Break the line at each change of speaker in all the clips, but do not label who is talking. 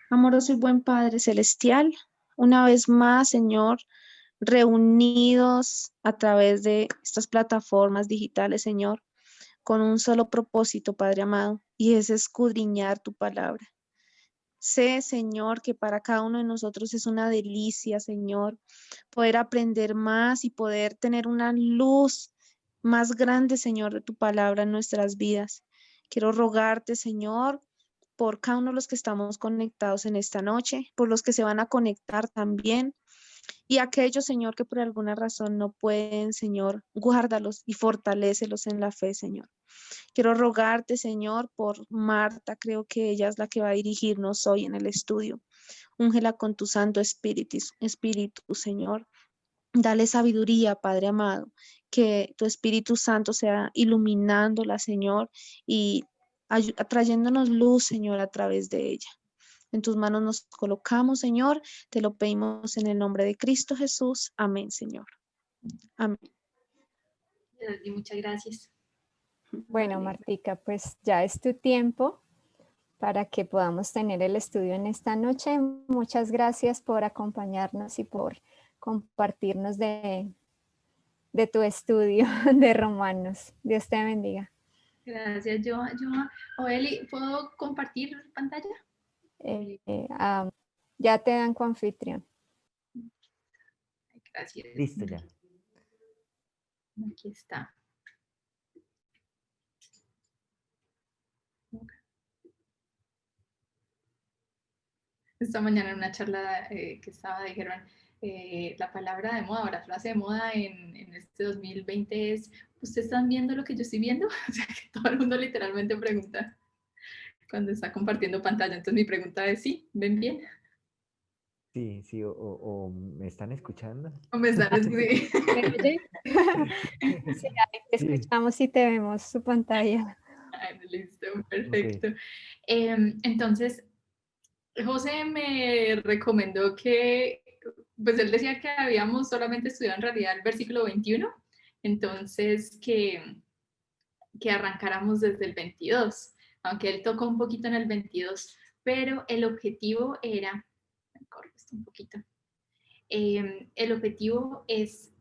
Amoroso y buen Padre Celestial, una vez más, Señor, reunidos a través de estas plataformas digitales, Señor, con un solo propósito, Padre amado, y es escudriñar tu palabra. Sé, Señor, que para cada uno de nosotros es una delicia, Señor, poder aprender más y poder tener una luz más grande, Señor, de tu palabra en nuestras vidas. Quiero rogarte, Señor, por cada uno de los que estamos conectados en esta noche, por los que se van a conectar también, y aquellos, Señor, que por alguna razón no pueden, Señor, guárdalos y fortalécelos en la fe, Señor. Quiero rogarte, Señor, por Marta, creo que ella es la que va a dirigirnos hoy en el estudio. Úngela con tu Santo Espíritu, Señor. Dale sabiduría, Padre amado, que tu Espíritu Santo sea iluminándola, Señor, y trayéndonos luz, Señor, a través de ella. En tus manos nos colocamos, Señor. Te lo pedimos en el nombre de Cristo Jesús. Amén, Señor. Amén.
Y muchas gracias.
Bueno, Martica, pues ya es tu tiempo para que podamos tener el estudio en esta noche. Muchas gracias por acompañarnos y por compartirnos de tu estudio de Romanos. Dios te bendiga.
Gracias, Joa. Oeli, ¿puedo compartir pantalla?
Ya te dan coanfitrión.
Gracias.
Listo ya.
Aquí está. Esta mañana en una charla que estaba, dijeron, la palabra de moda o la frase de moda en este 2020 es, ¿ustedes están viendo lo que yo estoy viendo? O sea, que todo el mundo literalmente pregunta cuando está compartiendo pantalla. Entonces mi pregunta es, ¿sí? ¿Ven bien?
Sí, sí, o me están escuchando.
¿O me están
¿Me oye? Sí, ahí te escuchamos y te vemos su pantalla.
Listo, perfecto. Okay. Entonces, José me recomendó que, pues él decía que habíamos solamente estudiado en realidad el versículo 21, entonces que arrancáramos desde el 22, aunque él tocó un poquito en el 22, pero el objetivo era, me corro esto un poquito, el objetivo es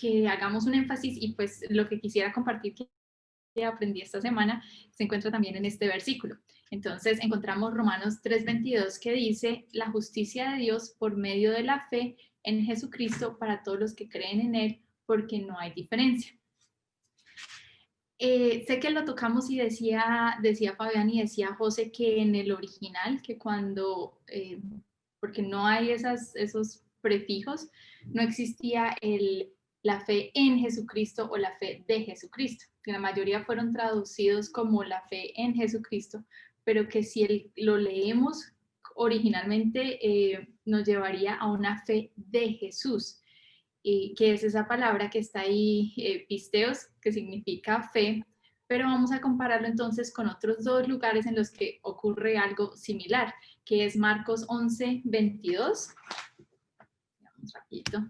que hagamos un énfasis y pues lo que quisiera compartir que aprendí esta semana se encuentra también en este versículo. Entonces encontramos Romanos 3:22 que dice, la justicia de Dios por medio de la fe en Jesucristo para todos los que creen en Él, porque no hay diferencia. Sé que lo tocamos y decía Fabián y decía José que en el original, que cuando, porque no hay esos prefijos, no existía la fe en Jesucristo o la fe de Jesucristo, que la mayoría fueron traducidos como la fe en Jesucristo, pero que si lo leemos originalmente nos llevaría a una fe de Jesús. Que es esa palabra que está ahí, pisteos, que significa fe, pero vamos a compararlo entonces con otros dos lugares en los que ocurre algo similar, que es Marcos 11:22. Vamos rapidito.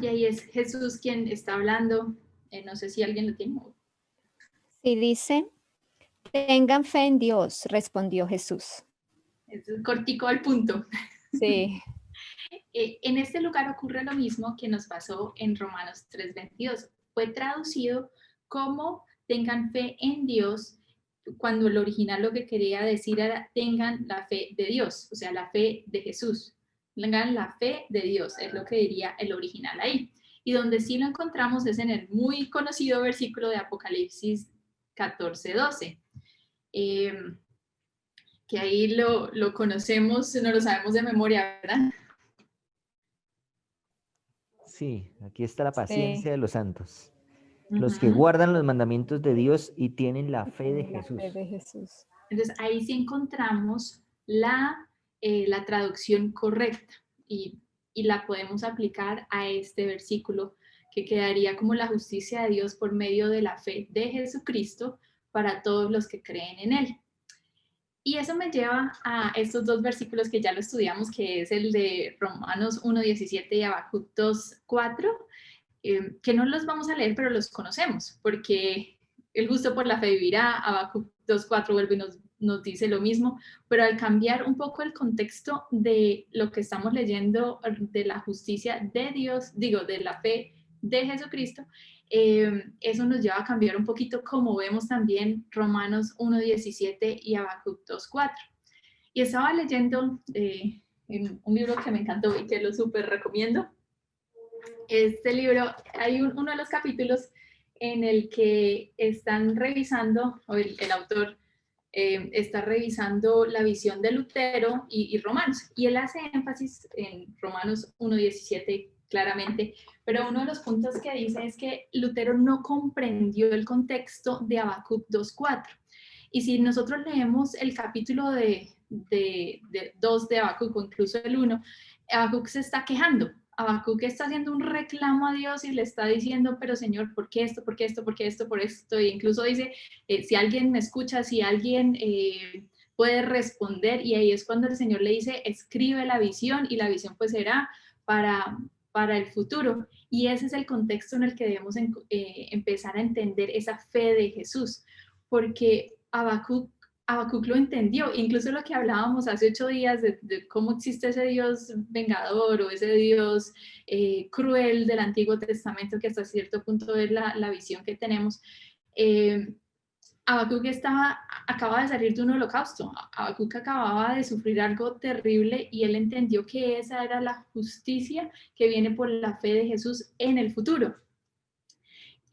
Y ahí es Jesús quien está hablando. No sé si alguien lo tiene.
Sí, dice, tengan fe en Dios, respondió Jesús.
Es cortico al punto.
Sí.
En este lugar ocurre lo mismo que nos pasó en Romanos 3:22. Fue traducido como tengan fe en Dios, cuando el original lo que quería decir era tengan la fe de Dios, o sea, la fe de Jesús. Tengan la fe de Dios, es lo que diría el original ahí. Y donde sí lo encontramos es en el muy conocido versículo de Apocalipsis 14:12. Que ahí lo conocemos, no lo sabemos de memoria, ¿verdad?
Sí, aquí está la paciencia de los santos. Los
Uh-huh.
que guardan los mandamientos de Dios y tienen la fe de Jesús.
La fe de Jesús.
Entonces ahí sí encontramos la traducción correcta y la podemos aplicar a este versículo que quedaría como la justicia de Dios por medio de la fe de Jesucristo para todos los que creen en Él. Y eso me lleva a estos dos versículos que ya lo estudiamos, que es el de Romanos 1:17 y Habacuc 2:4, que no los vamos a leer, pero los conocemos, porque el justo por la fe vivirá. Habacuc 2:4 vuelve y nos dice lo mismo, pero al cambiar un poco el contexto de lo que estamos leyendo de la justicia de Dios, digo, de la fe de Jesucristo, eso nos lleva a cambiar un poquito como vemos también Romanos 1:17 y Habacuc 2:4. Y estaba leyendo en un libro que me encantó y que lo súper recomiendo. Este libro, hay uno de los capítulos en el que están revisando, o el autor está revisando la visión de Lutero y Romanos, y él hace énfasis en Romanos 1:17 claramente, pero uno de los puntos que dice es que Lutero no comprendió el contexto de Habacuc 2:4. Y si nosotros leemos el capítulo de 2 de Habacuc, o incluso el 1, Habacuc se está quejando. Habacuc está haciendo un reclamo a Dios y le está diciendo, pero Señor, ¿por qué esto? ¿Por qué esto? ¿Por qué esto? Por esto. E incluso dice, si alguien me escucha, si alguien puede responder, y ahí es cuando el Señor le dice, escribe la visión, y la visión pues será para el futuro. Y ese es el contexto en el que debemos empezar a entender esa fe de Jesús, porque Habacuc lo entendió, incluso lo que hablábamos hace 8 días de cómo existe ese Dios vengador o ese Dios cruel del Antiguo Testamento, que hasta cierto punto es la visión que tenemos. Habacuc acaba de salir de un holocausto. Habacuc acababa de sufrir algo terrible y él entendió que esa era la justicia que viene por la fe de Jesús en el futuro.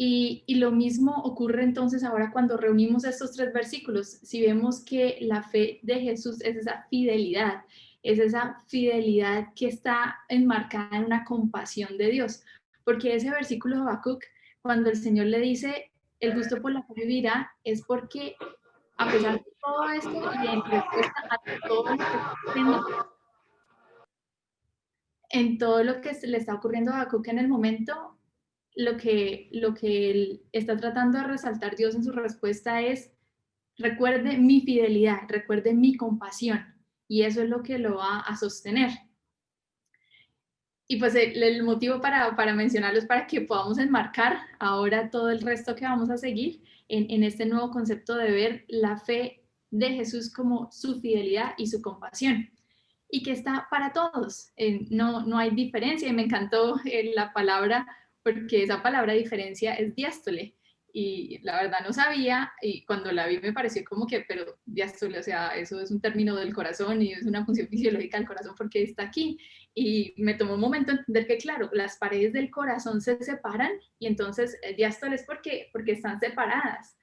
Y lo mismo ocurre entonces ahora cuando reunimos estos 3 versículos. Si vemos que la fe de Jesús es esa fidelidad que está enmarcada en una compasión de Dios. Porque ese versículo de Habacuc, cuando el Señor le dice, el justo por la fe vivirá, es porque a pesar de todo esto y en respuesta a todo lo que está ocurriendo, en todo lo que le está ocurriendo a Habacuc en el momento, lo que él está tratando de resaltar Dios en su respuesta es, recuerde mi fidelidad, recuerde mi compasión, y eso es lo que lo va a sostener. Y pues el motivo para mencionarlo es para que podamos enmarcar ahora todo el resto que vamos a seguir en este nuevo concepto de ver la fe de Jesús como su fidelidad y su compasión, y que está para todos, no hay diferencia. Y me encantó la palabra, porque esa palabra diferencia es diástole, y la verdad no sabía, y cuando la vi me pareció como que, pero diástole, o sea, eso es un término del corazón y es una función fisiológica del corazón porque está aquí. Y me tomó un momento entender que, claro, las paredes del corazón se separan, y entonces diástole es porque están separadas.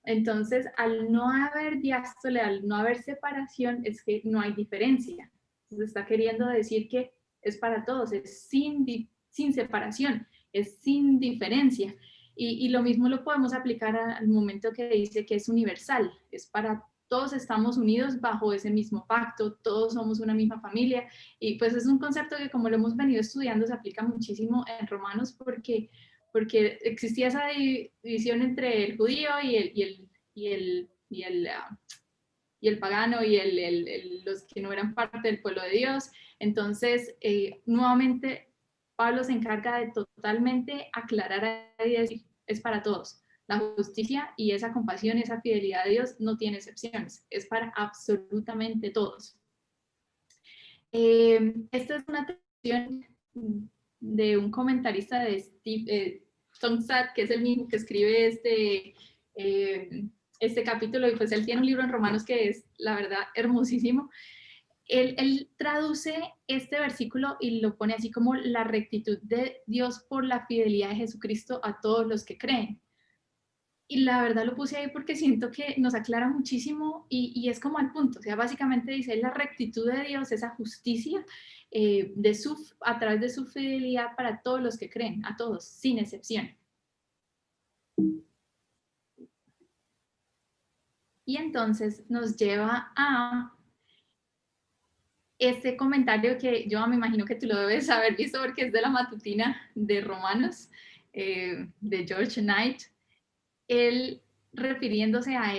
Entonces, al no haber diástole, al no haber separación, es que no hay diferencia. Entonces, está queriendo decir que es para todos, es sin separación, es sin diferencia. Y lo mismo lo podemos aplicar al momento que dice que es universal, es para todos, estamos unidos bajo ese mismo pacto, todos somos una misma familia, y pues es un concepto que, como lo hemos venido estudiando, se aplica muchísimo en Romanos, porque existía esa división entre el judío y el pagano y los que no eran parte del pueblo de Dios. Entonces, nuevamente, Pablo se encarga de totalmente aclarar y decir, es para todos. La justicia y esa compasión, esa fidelidad de Dios no tiene excepciones, es para absolutamente todos. Esta es una traducción de un comentarista de Steve Tongstad, que es el mismo que escribe este capítulo, y pues él tiene un libro en Romanos que es, la verdad, hermosísimo. Él traduce este versículo y lo pone así como la rectitud de Dios por la fidelidad de Jesucristo a todos los que creen. Y la verdad lo puse ahí porque siento que nos aclara muchísimo, y es como al punto. O sea, básicamente dice la rectitud de Dios, esa justicia a través de su fidelidad para todos los que creen, a todos, sin excepción. Y entonces nos lleva a este comentario que yo me imagino que tú lo debes haber visto porque es de la matutina de Romanos, de George Knight. Él, refiriéndose a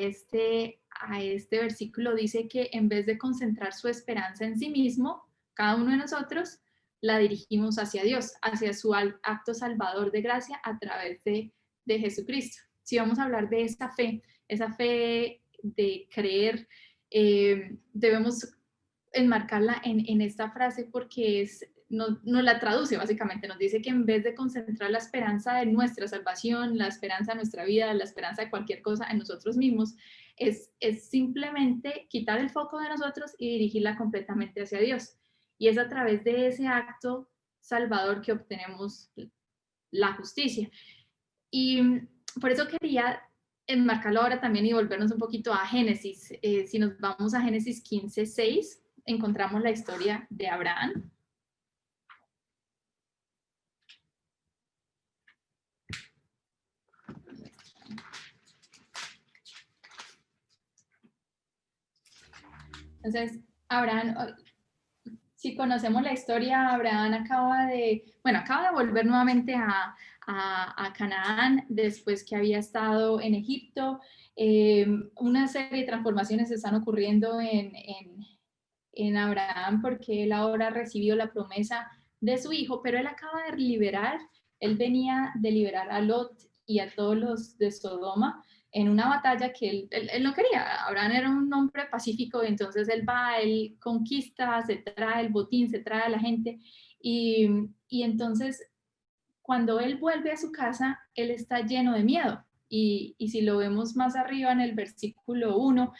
a este versículo dice que en vez de concentrar su esperanza en sí mismo, cada uno de nosotros la dirigimos hacia Dios, hacia su acto salvador de gracia a través de Jesucristo. Si vamos a hablar de esa fe de creer, debemos enmarcarla en esta frase porque nos la traduce básicamente, nos dice que en vez de concentrar la esperanza de nuestra salvación, la esperanza de nuestra vida, la esperanza de cualquier cosa en nosotros mismos, es simplemente quitar el foco de nosotros y dirigirla completamente hacia Dios. Y es a través de ese acto salvador que obtenemos la justicia. Y por eso quería enmarcarlo ahora también y volvernos un poquito a Génesis. Si nos vamos a Génesis 15:6, encontramos la historia de Abraham. Entonces, Abraham, si conocemos la historia, Abraham acaba de volver nuevamente a Canaán después que había estado en Egipto. Una serie de transformaciones están ocurriendo en Abraham porque él ahora recibió la promesa de su hijo, pero él acaba de él venía de liberar a Lot y a todos los de Sodoma en una batalla que él no quería. Abraham era un hombre pacífico, entonces él va, él conquista, se trae el botín, se trae a la gente, y entonces cuando él vuelve a su casa, él está lleno de miedo. Y si lo vemos más arriba en el versículo 1,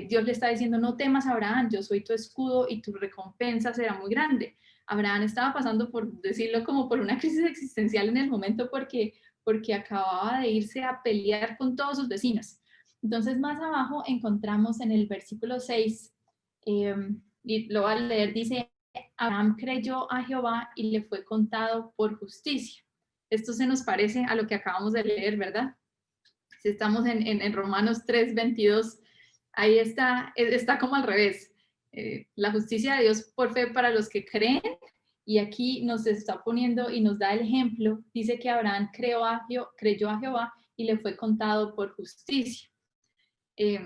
Dios le está diciendo, no temas, Abraham, yo soy tu escudo y tu recompensa será muy grande. Abraham estaba pasando, por decirlo, como por una crisis existencial en el momento porque acababa de irse a pelear con todos sus vecinos. Entonces, más abajo encontramos en el versículo 6, y lo voy a leer, dice, Abraham creyó a Jehová y le fue contado por justicia. Esto se nos parece a lo que acabamos de leer, ¿verdad? Si estamos en Romanos 3:22, ahí está como al revés. La justicia de Dios por fe para los que creen, y aquí nos está poniendo y nos da el ejemplo. Dice que Abraham creyó a Jehová y le fue contado por justicia.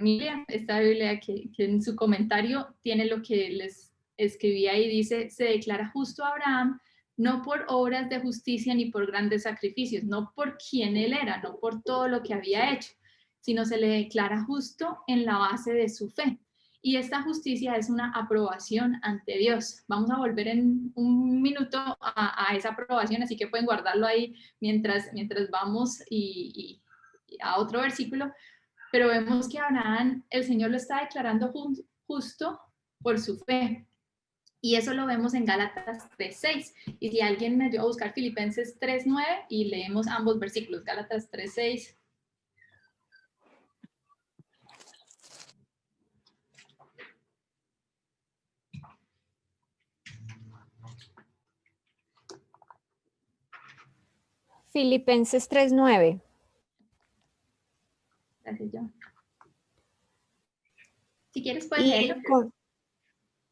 Mira, esta Biblia que en su comentario tiene lo que les escribí ahí, dice, se declara justo a Abraham, no por obras de justicia ni por grandes sacrificios, no por quién él era, no por todo lo que había hecho, sino se le declara justo en la base de su fe. Y esta justicia es una aprobación ante Dios. Vamos a volver en un minuto a esa aprobación, así que pueden guardarlo ahí mientras vamos y a otro versículo. Pero vemos que Abraham, el Señor lo está declarando justo por su fe. Y eso lo vemos en Gálatas 3:6. Y si alguien me ayuda a buscar Filipenses 3:9 y leemos ambos versículos, Gálatas 3:6.
Filipenses 3:9.
Gracias, John. Si quieres, puedes leerlo.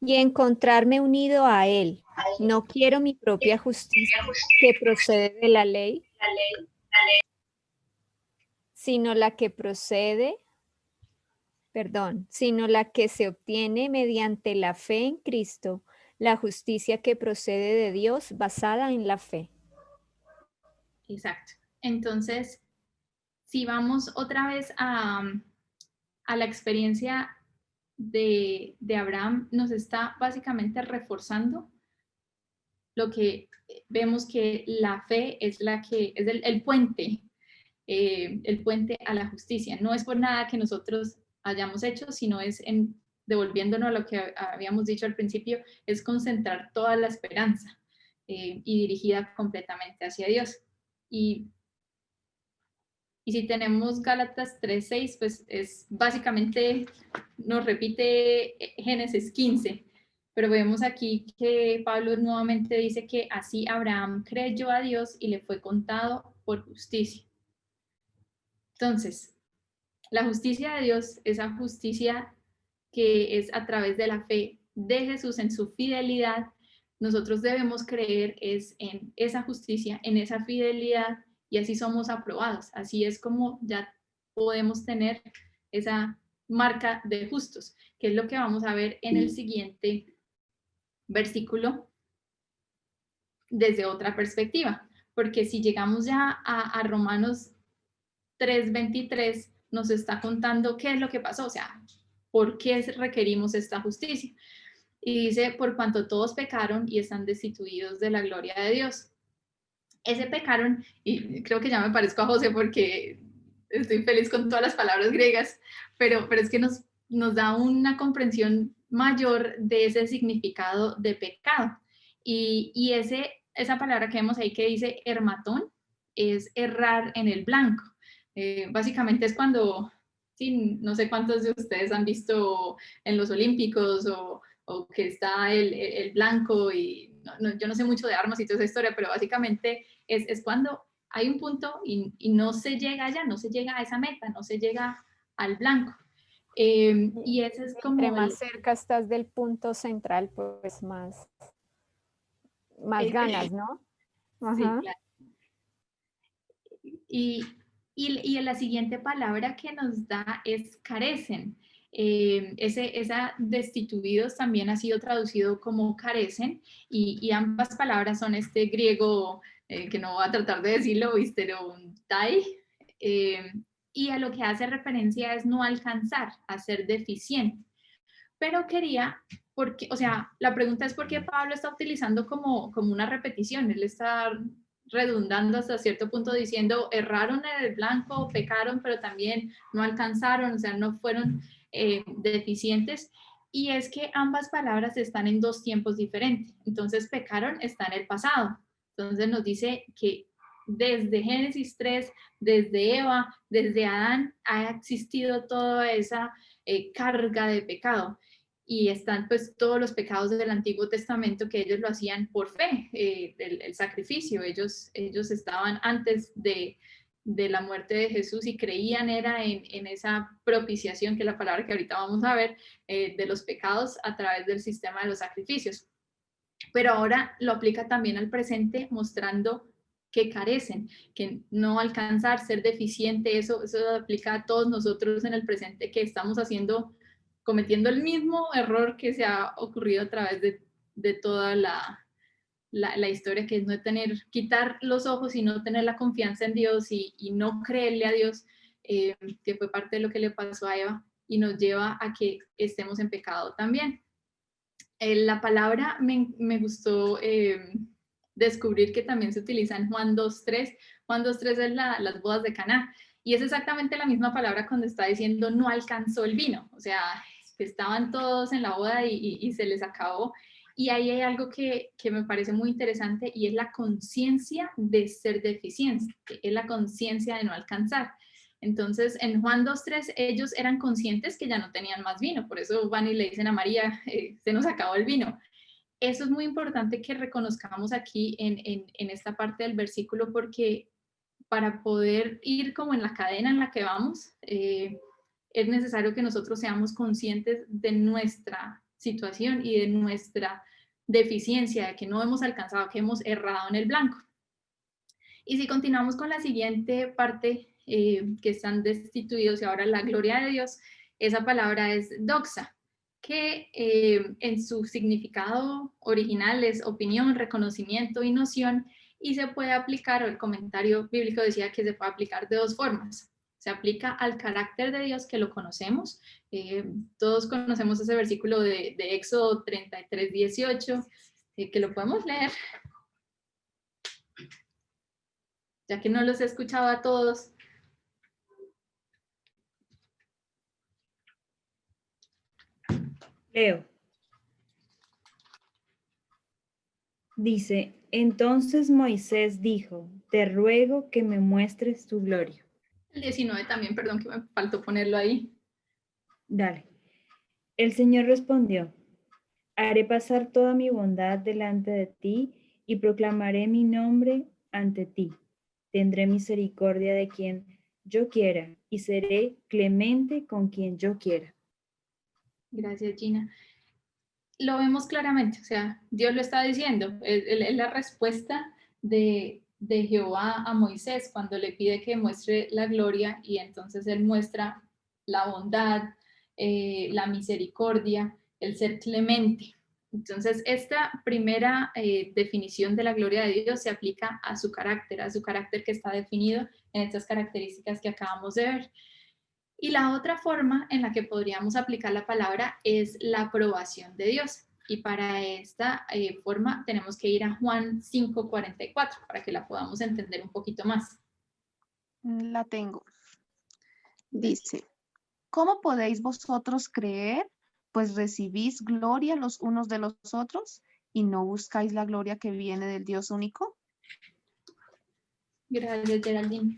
Y encontrarme unido a Él. No quiero mi propia justicia que procede de la ley, sino la que se obtiene mediante la fe en Cristo, la justicia que procede de Dios basada en la fe.
Exacto. Entonces, si vamos otra vez a la experiencia de Abraham, nos está básicamente reforzando lo que vemos, que la fe es el puente, el puente a la justicia. No es por nada que nosotros hayamos hecho, sino es devolviéndonos a lo que habíamos dicho al principio, es concentrar toda la esperanza y dirigida completamente hacia Dios. Y si tenemos Gálatas 3:6, pues es básicamente, nos repite Génesis 15, pero vemos aquí que Pablo nuevamente dice que así Abraham creyó a Dios y le fue contado por justicia. Entonces, la justicia de Dios, esa justicia que es a través de la fe de Jesús en su fidelidad, nosotros debemos creer es en esa justicia, en esa fidelidad, y así somos aprobados. Así es como ya podemos tener esa marca de justos, que es lo que vamos a ver en el siguiente versículo desde otra perspectiva. Porque si llegamos ya a Romanos 3:23, nos está contando qué es lo que pasó, o sea, por qué requerimos esta justicia. Y dice, por cuanto todos pecaron y están destituidos de la gloria de Dios. Ese pecaron, y creo que ya me parezco a José porque estoy feliz con todas las palabras griegas, pero es que nos da una comprensión mayor de ese significado de pecado. Y esa palabra que vemos ahí que dice hermatón es errar en el blanco. Básicamente es cuando, sí, no sé cuántos de ustedes han visto en los Olímpicos o que está el blanco y yo no sé mucho de armas y toda esa historia, pero básicamente es cuando hay un punto y no se llega allá, no se llega a esa meta, no se llega al blanco. Y ese es como...
Entre más cerca estás del punto central, pues más ganas, ¿no?
Sí, claro. Y la siguiente palabra que nos da es carecen. Esa destituidos también ha sido traducido como carecen y ambas palabras son este griego que no voy a tratar de decirlo, histerontai, y a lo que hace referencia es no alcanzar, a ser deficiente. Pero quería, porque, o sea, la pregunta es por qué Pablo está utilizando como una repetición, él está redundando hasta cierto punto diciendo erraron en el blanco, pecaron, pero también no alcanzaron, o sea, no fueron deficientes. Y es que ambas palabras están en dos tiempos diferentes. Entonces, pecaron está en el pasado. Entonces nos dice que desde Génesis 3, desde Eva, desde Adán, ha existido toda esa carga de pecado. Y están pues todos los pecados del Antiguo Testamento que ellos lo hacían por fe, el sacrificio. Ellos estaban antes de la muerte de Jesús y creían era en esa propiciación, que es la palabra que ahorita vamos a ver, de los pecados a través del sistema de los sacrificios. Pero ahora lo aplica también al presente, mostrando que carecen, que no alcanzar, ser deficiente, eso aplica a todos nosotros en el presente que estamos cometiendo el mismo error que se ha ocurrido a través de toda la historia, que es no quitar los ojos y no tener la confianza en Dios y no creerle a Dios, que fue parte de lo que le pasó a Eva y nos lleva a que estemos en pecado también. La palabra me gustó descubrir que también se utiliza en Juan 2:3. Juan 2:3 es las bodas de Caná. Y es exactamente la misma palabra cuando está diciendo no alcanzó el vino. O sea, estaban todos en la boda y se les acabó. Y ahí hay algo que me parece muy interesante y es la conciencia de ser deficiente, es la conciencia de no alcanzar. Entonces, en Juan 2:3, ellos eran conscientes que ya no tenían más vino, por eso van y le dicen a María, se nos acabó el vino. Eso es muy importante que reconozcamos aquí en esta parte del versículo, porque para poder ir como en la cadena en la que vamos, es necesario que nosotros seamos conscientes de nuestra situación y de nuestra deficiencia, de que no hemos alcanzado, que hemos errado en el blanco. Y si continuamos con la siguiente parte, que están destituidos y ahora la gloria de Dios, esa palabra es doxa, que en su significado original es opinión, reconocimiento y noción, y se puede aplicar, o el comentario bíblico decía que se puede aplicar de dos formas. Se aplica al carácter de Dios, que lo conocemos. Todos conocemos ese versículo de Éxodo 33:18, que lo podemos leer, ya que no los he escuchado a todos.
Leo. Dice, entonces Moisés dijo, te ruego que me muestres tu gloria.
El 19 también, perdón que me faltó ponerlo ahí.
Dale. El Señor respondió, haré pasar toda mi bondad delante de ti y proclamaré mi nombre ante ti. Tendré misericordia de quien yo quiera y seré clemente con quien yo quiera.
Gracias, Gina. Lo vemos claramente, o sea, Dios lo está diciendo, es la respuesta de Jehová a Moisés cuando le pide que muestre la gloria, y entonces él muestra la bondad, la misericordia, el ser clemente. Entonces, esta primera definición de la gloria de Dios se aplica a su carácter que está definido en estas características que acabamos de ver. Y la otra forma en la que podríamos aplicar la palabra es la aprobación de Dios. Y para esta forma tenemos que ir a Juan 5:44 para que la podamos entender un poquito más.
La tengo. Dice, ¿cómo podéis vosotros creer? Pues recibís gloria los unos de los otros y no buscáis la gloria que viene del Dios único.
Gracias, Geraldine.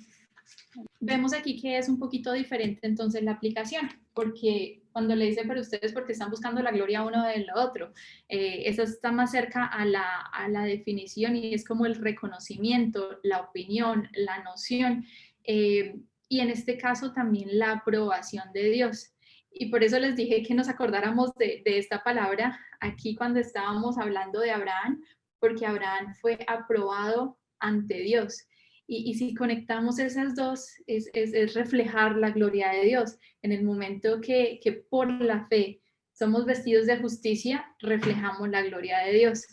Vemos aquí que es un poquito diferente entonces la aplicación, porque cuando le dice, pero ustedes porque están buscando la gloria uno del otro, eso está más cerca a la definición y es como el reconocimiento, la opinión, la noción, y en este caso también la aprobación de Dios. Y por eso les dije que nos acordáramos de esta palabra aquí cuando estábamos hablando de Abraham, porque Abraham fue aprobado ante Dios. Y si conectamos esas dos, es reflejar la gloria de Dios. En el momento que por la fe somos vestidos de justicia, reflejamos la gloria de Dios.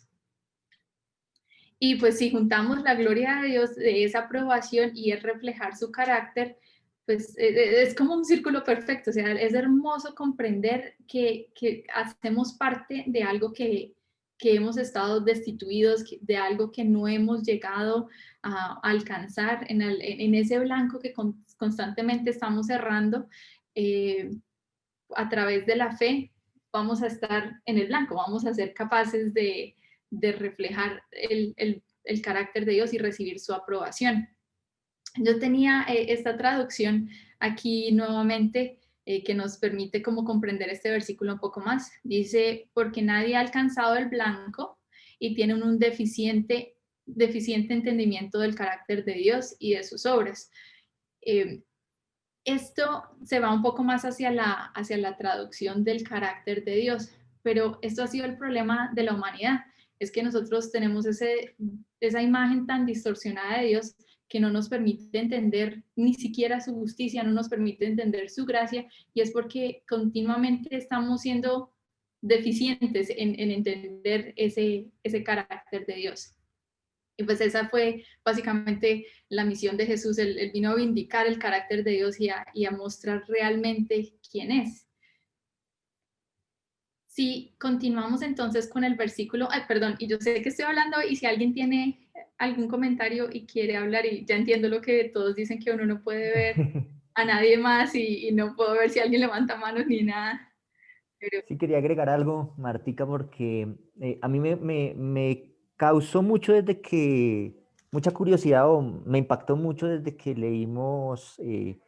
Y pues si juntamos la gloria de Dios, de esa aprobación y es reflejar su carácter, pues es como un círculo perfecto. O sea, es hermoso comprender que hacemos parte de algo que hemos estado destituidos, de algo que no hemos llegado a alcanzar, en ese blanco que constantemente estamos cerrando. A través de la fe vamos a estar en el blanco, vamos a ser capaces de reflejar el carácter de Dios y recibir su aprobación. Yo tenía esta traducción aquí nuevamente que nos permite como comprender este versículo un poco más. Dice, porque nadie ha alcanzado el blanco y tiene un deficiente entendimiento del carácter de Dios y de sus obras. Esto se va un poco más hacia la traducción del carácter de Dios, pero esto ha sido el problema de la humanidad, es que nosotros tenemos esa imagen tan distorsionada de Dios que no nos permite entender ni siquiera su justicia, no nos permite entender su gracia, y es porque continuamente estamos siendo deficientes en entender ese carácter de Dios. Y pues esa fue básicamente la misión de Jesús. Él vino a vindicar el carácter de Dios y a mostrar realmente quién es. Si continuamos entonces con el versículo, perdón, y yo sé que estoy hablando y si alguien tiene algún comentario y quiere hablar, y ya entiendo lo que todos dicen que uno no puede ver a nadie más y no puedo ver si alguien levanta manos ni nada. Pero...
Sí, quería agregar algo, Martica, porque a mí me causó mucho mucha curiosidad o me impactó mucho desde que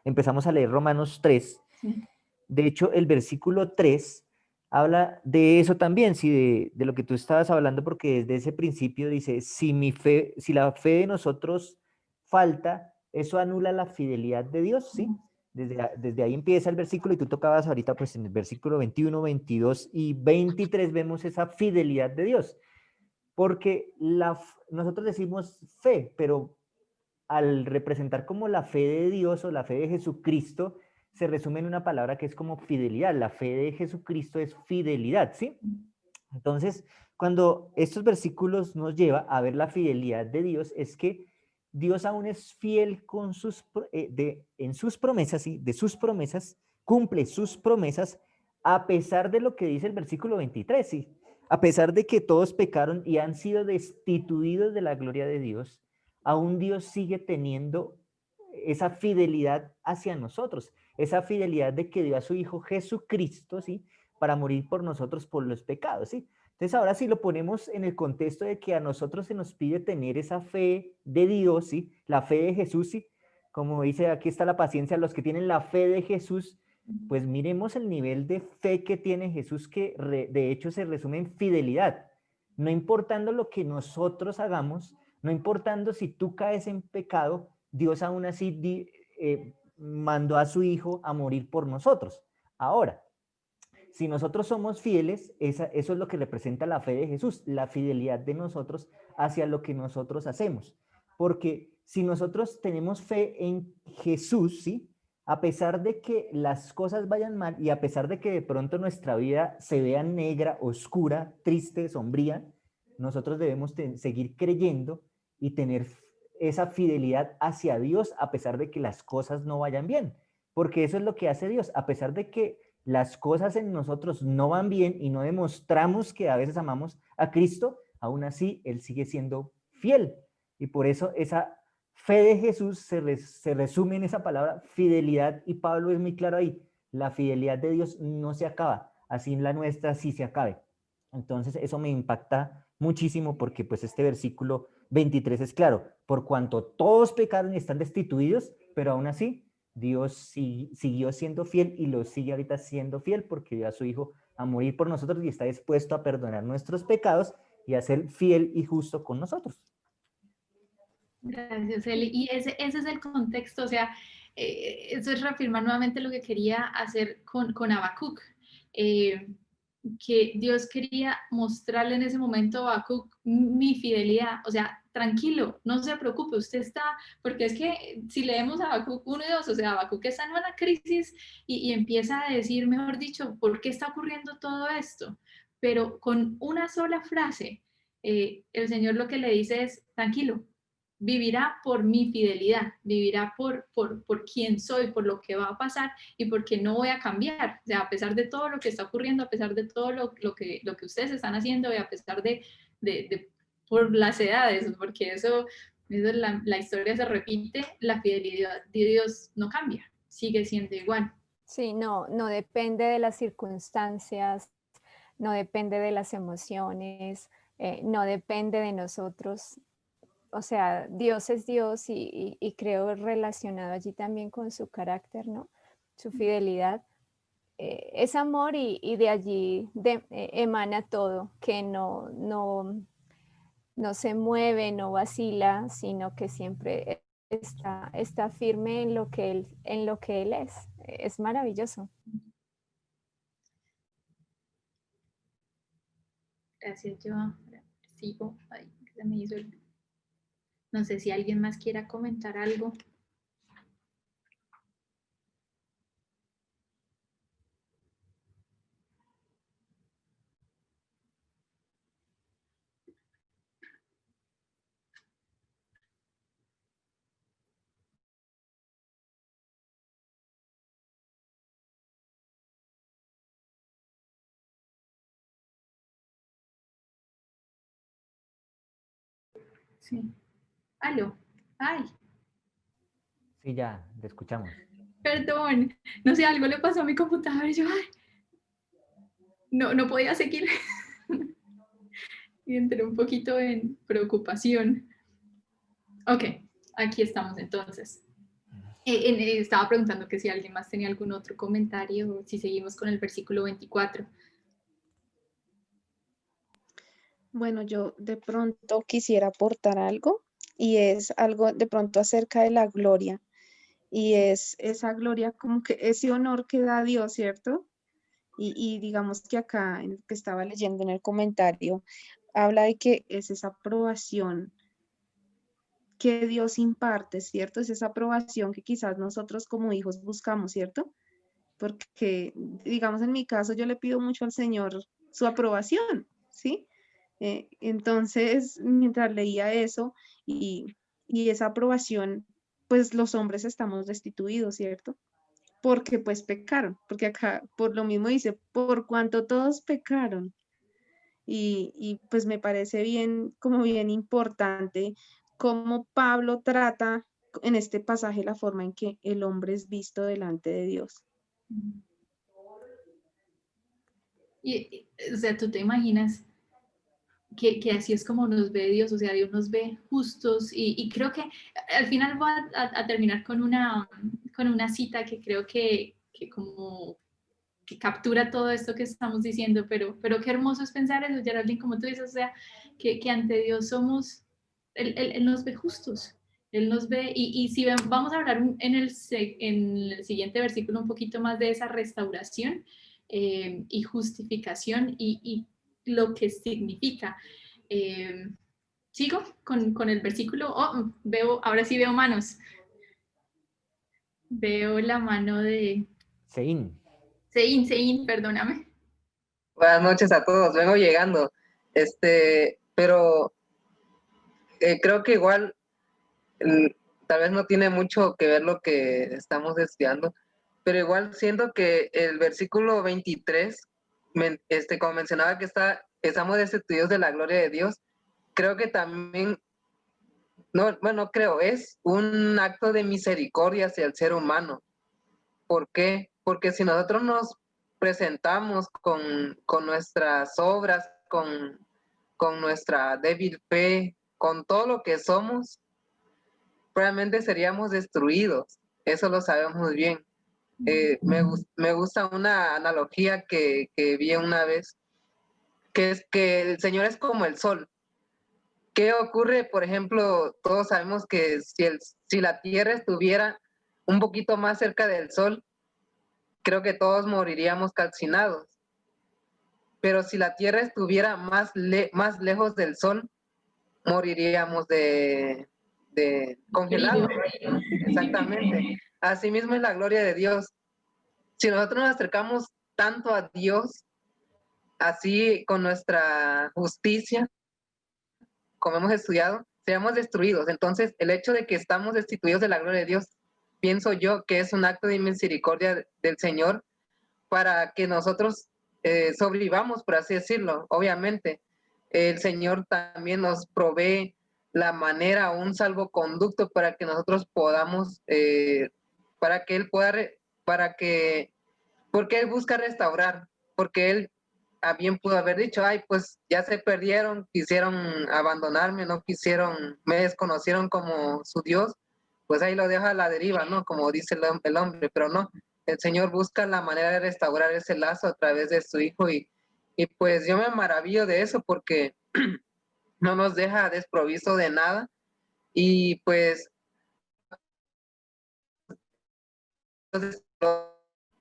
empezamos a leer Romanos 3.
Sí.
De hecho, el versículo 3 habla de eso también, sí, de lo que tú estabas hablando, porque desde ese principio dice, si la fe de nosotros falta, eso anula la fidelidad de Dios, ¿sí? Desde ahí empieza el versículo y tú tocabas ahorita, pues en el versículo 21, 22 y 23 vemos esa fidelidad de Dios, porque nosotros decimos fe, pero al representar como la fe de Dios o la fe de Jesucristo, se resume en una palabra que es como fidelidad. La fe de Jesucristo es fidelidad, ¿sí? Entonces, cuando estos versículos nos lleva a ver la fidelidad de Dios, es que Dios aún es fiel en sus promesas, ¿sí? De sus promesas, cumple sus promesas, a pesar de lo que dice el versículo 23, ¿sí? A pesar de que todos pecaron y han sido destituidos de la gloria de Dios, aún Dios sigue teniendo esa fidelidad hacia nosotros, esa fidelidad de que dio a su Hijo Jesucristo, ¿sí? Para morir por nosotros por los pecados, ¿sí? Entonces ahora si lo ponemos en el contexto de que a nosotros se nos pide tener esa fe de Dios, ¿sí? La fe de Jesús, ¿sí? Como dice, aquí está la paciencia, los que tienen la fe de Jesús, pues miremos el nivel de fe que tiene Jesús, que de hecho se resume en fidelidad. No importando lo que nosotros hagamos, no importando si tú caes en pecado, Dios aún así mandó a su Hijo a morir por nosotros. Ahora, si nosotros somos fieles, eso es lo que representa la fe de Jesús, la fidelidad de nosotros hacia lo que nosotros hacemos. Porque si nosotros tenemos fe en Jesús, ¿sí? a pesar de que las cosas vayan mal y a pesar de que de pronto nuestra vida se vea negra, oscura, triste, sombría, nosotros debemos seguir creyendo y tener esa fidelidad hacia Dios a pesar de que las cosas no vayan bien. Porque eso es lo que hace Dios, a pesar de que las cosas en nosotros no van bien y no demostramos que a veces amamos a Cristo, aún así Él sigue siendo fiel. Y por eso esa fe de Jesús se resume en esa palabra fidelidad, y Pablo es muy claro ahí, la fidelidad de Dios no se acaba, así la nuestra sí se acabe. Entonces eso me impacta muchísimo porque pues este versículo 23 es claro, por cuanto todos pecaron y están destituidos, pero aún así Dios siguió siendo fiel y lo sigue ahorita siendo fiel porque dio a su Hijo a morir por nosotros y está dispuesto a perdonar nuestros pecados y a ser fiel y justo con nosotros.
Gracias, Eli. Y ese es el contexto, o sea, eso es reafirmar nuevamente lo que quería hacer con Habacuc, que Dios quería mostrarle en ese momento a Habacuc mi fidelidad, o sea, tranquilo, no se preocupe, usted está, porque es que si leemos Habacuc 1 y 2, o sea, Habacuc está en una crisis y empieza a decir, mejor dicho, ¿por qué está ocurriendo todo esto? Pero con una sola frase, el Señor lo que le dice es, tranquilo, vivirá por mi fidelidad, vivirá por quién soy, por lo que va a pasar y porque no voy a cambiar. O sea, a pesar de todo lo que está ocurriendo, a pesar de todo lo que ustedes están haciendo y a pesar de por las edades, porque eso la historia se repite, la fidelidad de Dios no cambia, sigue siendo igual.
Sí, no depende de las circunstancias, no depende de las emociones, no depende de nosotros. O sea, Dios es Dios y creo relacionado allí también con su carácter, ¿no? Su fidelidad. Es amor y de allí emana todo, que no se mueve, no vacila, sino que siempre está firme en lo que él es. Es maravilloso.
Gracias, yo sigo. Ay, se me hizo no sé si alguien más quiera comentar algo. Sí. Aló. Ay,
Sí, ya, te escuchamos.
perdón. No sé, algo le pasó a mi computadora y yo, ay, no podía seguir. Y entré un poquito en preocupación. Ok, aquí estamos entonces. Estaba preguntando que si alguien más tenía algún otro comentario o si seguimos con el versículo 24.
Bueno, yo de pronto quisiera aportar algo y es algo de pronto acerca de la gloria y es esa gloria como que ese honor que da Dios, ¿cierto? Y digamos que acá, en el que estaba leyendo en el comentario, habla de que es esa aprobación que Dios imparte, ¿cierto? Es esa aprobación que quizás nosotros como hijos buscamos, ¿cierto? Porque, digamos, en mi caso, yo le pido mucho al Señor su aprobación, ¿sí? Entonces, mientras leía eso y esa aprobación, pues los hombres estamos destituidos, ¿cierto? Porque pues pecaron, porque acá por lo mismo dice, por cuanto todos pecaron. Y pues me parece bien, como bien importante, cómo Pablo trata en este pasaje la forma en que el hombre es visto delante de Dios.
O sea, tú te imaginas que así es como nos ve Dios, o sea, Dios nos ve justos y creo que al final voy a terminar con una cita que creo que como que captura todo esto que estamos diciendo, pero qué hermoso es pensar eso, Geraldine, como tú dices, o sea, que ante Dios somos, él nos ve justos, Él nos ve, y si vamos a hablar en el siguiente versículo un poquito más de esa restauración y justificación y lo que significa. Sigo con el versículo, ahora sí veo manos. Veo la mano de
Sein.
Sein, perdóname.
Buenas noches a todos, vengo llegando. Pero creo que igual tal vez no tiene mucho que ver lo que estamos estudiando, pero igual siento que el versículo 23, como mencionaba que estamos destituidos de la gloria de Dios, creo que también, no, bueno, creo, es un acto de misericordia hacia el ser humano. ¿Por qué? Porque si nosotros nos presentamos con nuestras obras, con nuestra débil fe, con todo lo que somos, probablemente seríamos destruidos. Eso lo sabemos muy bien. Me gusta una analogía que vi una vez, que es que el Señor es como el sol. ¿Qué ocurre? Por ejemplo, todos sabemos que si la Tierra estuviera un poquito más cerca del sol, creo que todos moriríamos calcinados. Pero si la Tierra estuviera más lejos del sol, moriríamos de congelados. Exactamente. Asimismo es la gloria de Dios. Si nosotros nos acercamos tanto a Dios, así con nuestra justicia, como hemos estudiado, seríamos destruidos. Entonces, el hecho de que estamos destituidos de la gloria de Dios, pienso yo que es un acto de misericordia del Señor para que nosotros sobrevivamos, por así decirlo. Obviamente, el Señor también nos provee la manera, un salvoconducto para que nosotros podamos, para que Él pueda, porque Él busca restaurar, porque Él bien pudo haber dicho, ay, pues ya se perdieron, quisieron abandonarme, no quisieron, me desconocieron como su Dios, pues ahí lo deja a la deriva, ¿no? Como dice el hombre, pero no, el Señor busca la manera de restaurar ese lazo a través de su Hijo y pues yo me maravillo de eso porque no nos deja desprovisto de nada y pues,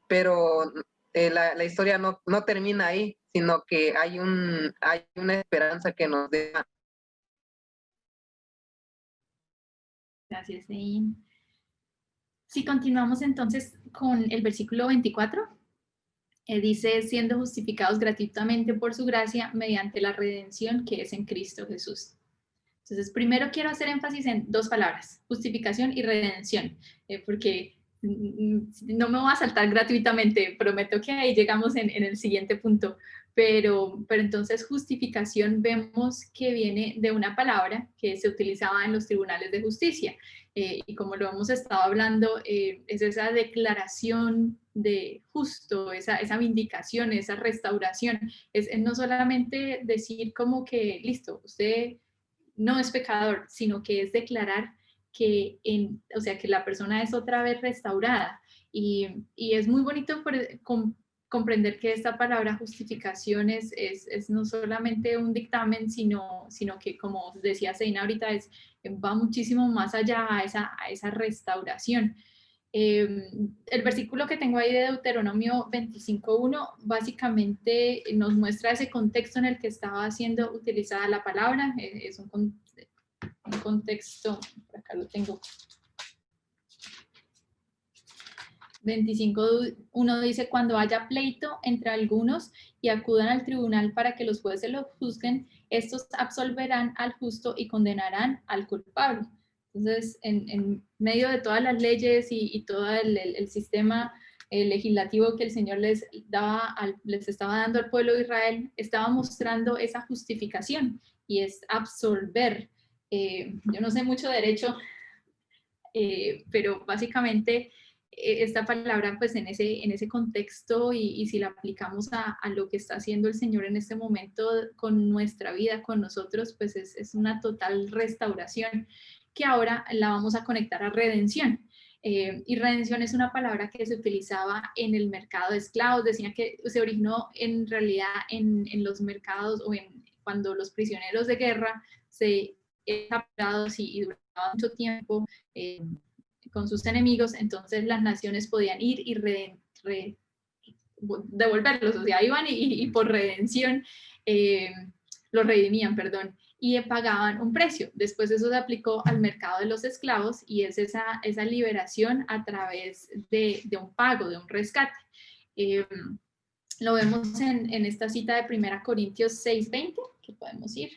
pero la historia no termina ahí, sino que hay una esperanza que nos deja.
Gracias, Sein. Si continuamos entonces con el versículo 24, dice, siendo justificados gratuitamente por su gracia mediante la redención que es en Cristo Jesús. Entonces, primero quiero hacer énfasis en dos palabras, justificación y redención, porque no me voy a saltar gratuitamente, prometo que ahí llegamos en el siguiente punto, pero entonces justificación vemos que viene de una palabra que se utilizaba en los tribunales de justicia, y como lo hemos estado hablando, es esa declaración de justo, esa vindicación, esa restauración, es no solamente decir como que, listo, usted no es pecador, sino que es declarar que, o sea, que la persona es otra vez restaurada. Y es muy bonito comprender que esta palabra justificación es no solamente un dictamen, sino que, como decía Zeina ahorita, va muchísimo más allá a esa restauración. El versículo que tengo ahí de Deuteronomio 25:1 básicamente nos muestra ese contexto en el que estaba siendo utilizada la palabra. Es un contexto, por acá lo tengo. 25:1 dice, cuando haya pleito entre algunos y acudan al tribunal para que los jueces lo juzguen, estos absolverán al justo y condenarán al culpable. Entonces, en medio de todas las leyes y todo el sistema legislativo que el Señor les estaba dando al pueblo de Israel, estaba mostrando esa justificación y es absolver. Yo no sé mucho derecho, pero básicamente esta palabra pues en ese contexto y si la aplicamos a lo que está haciendo el Señor en este momento con nuestra vida, con nosotros, pues es una total restauración que ahora la vamos a conectar a redención. Y redención es una palabra que se utilizaba en el mercado de esclavos, decían que se originó en realidad en los mercados o cuando los prisioneros de guerra se capturados y duraban mucho tiempo con sus enemigos, entonces las naciones podían ir y devolverlos, o sea, iban y por redención los redimían, perdón. y pagaban un precio. Después eso se aplicó al mercado de los esclavos y es esa liberación a través de un pago, de un rescate. Lo vemos en esta cita de 1 Corintios 6:20, que podemos ir.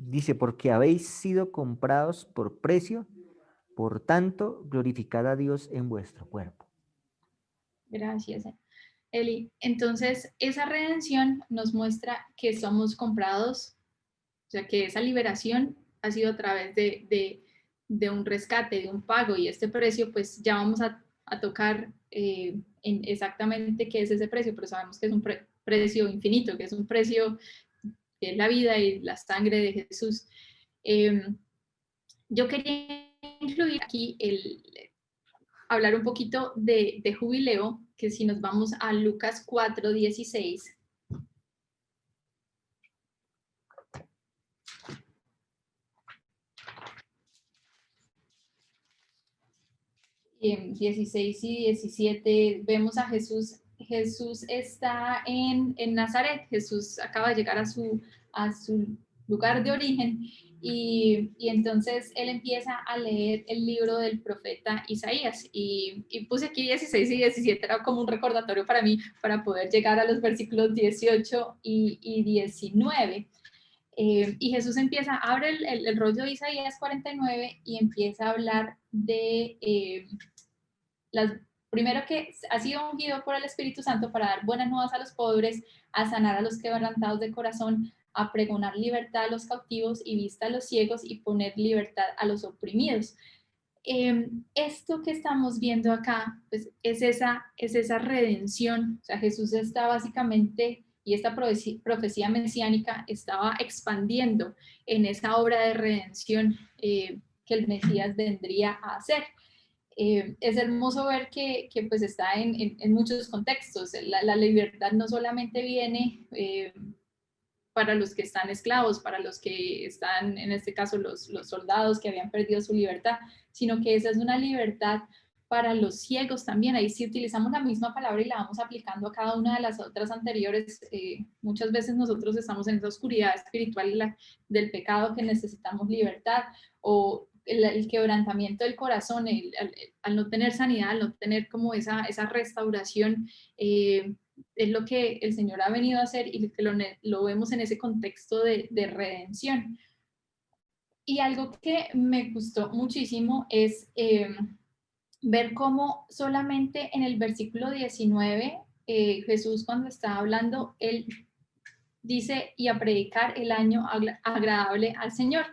Dice, porque habéis sido comprados por precio, por tanto, glorificad a Dios en vuestro cuerpo.
Gracias, Eli. Entonces, esa redención nos muestra que somos comprados, o sea, que esa liberación ha sido a través de un rescate, de un pago, y este precio, pues ya vamos a tocar en exactamente qué es ese precio, pero sabemos que es un precio infinito, que es un precio que es la vida y la sangre de Jesús. Yo quería incluir aquí hablar un poquito de jubileo, que si nos vamos a Lucas 4:16. 16 y 17 vemos a Jesús. Jesús está en Nazaret. Jesús acaba de llegar a su lugar de origen y entonces él empieza a leer el libro del profeta Isaías y puse aquí 16 y 17, era como un recordatorio para mí para poder llegar a los versículos 18 y 19. Y Jesús abre el rollo de Isaías 49 y empieza a hablar de primero que ha sido ungido por el Espíritu Santo para dar buenas nuevas a los pobres, a sanar a los quebrantados de corazón, a pregonar libertad a los cautivos y vista a los ciegos y poner libertad a los oprimidos. Esto que estamos viendo acá pues, es esa redención. O sea, Jesús está básicamente, y esta profecía mesiánica estaba expandiendo en esa obra de redención que el Mesías vendría a hacer. Es hermoso ver que pues está en muchos contextos. La libertad no solamente viene para los que están esclavos, para los que están, en este caso, los soldados que habían perdido su libertad, sino que esa es una libertad para los ciegos también. Ahí sí utilizamos la misma palabra y la vamos aplicando a cada una de las otras anteriores. Muchas veces nosotros estamos en esa oscuridad espiritual del pecado que necesitamos libertad, o el quebrantamiento del corazón, al no tener sanidad, al no tener como esa restauración, es lo que el Señor ha venido a hacer y que lo vemos en ese contexto de redención. Y algo que me gustó muchísimo es ver cómo solamente en el versículo 19, Jesús cuando está hablando, él dice, y a predicar el año agradable al Señor.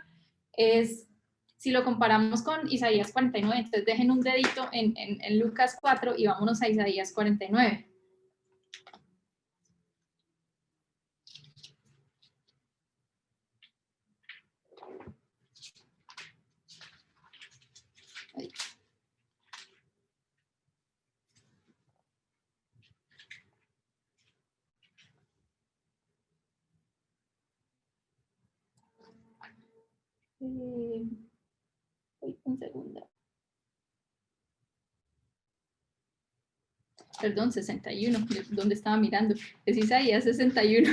Si lo comparamos con Isaías 49, entonces dejen un dedito en Lucas 4 y vámonos a Isaías 49. Un segundo. Perdón, 61, ¿dónde estaba mirando? Es Isaías 61.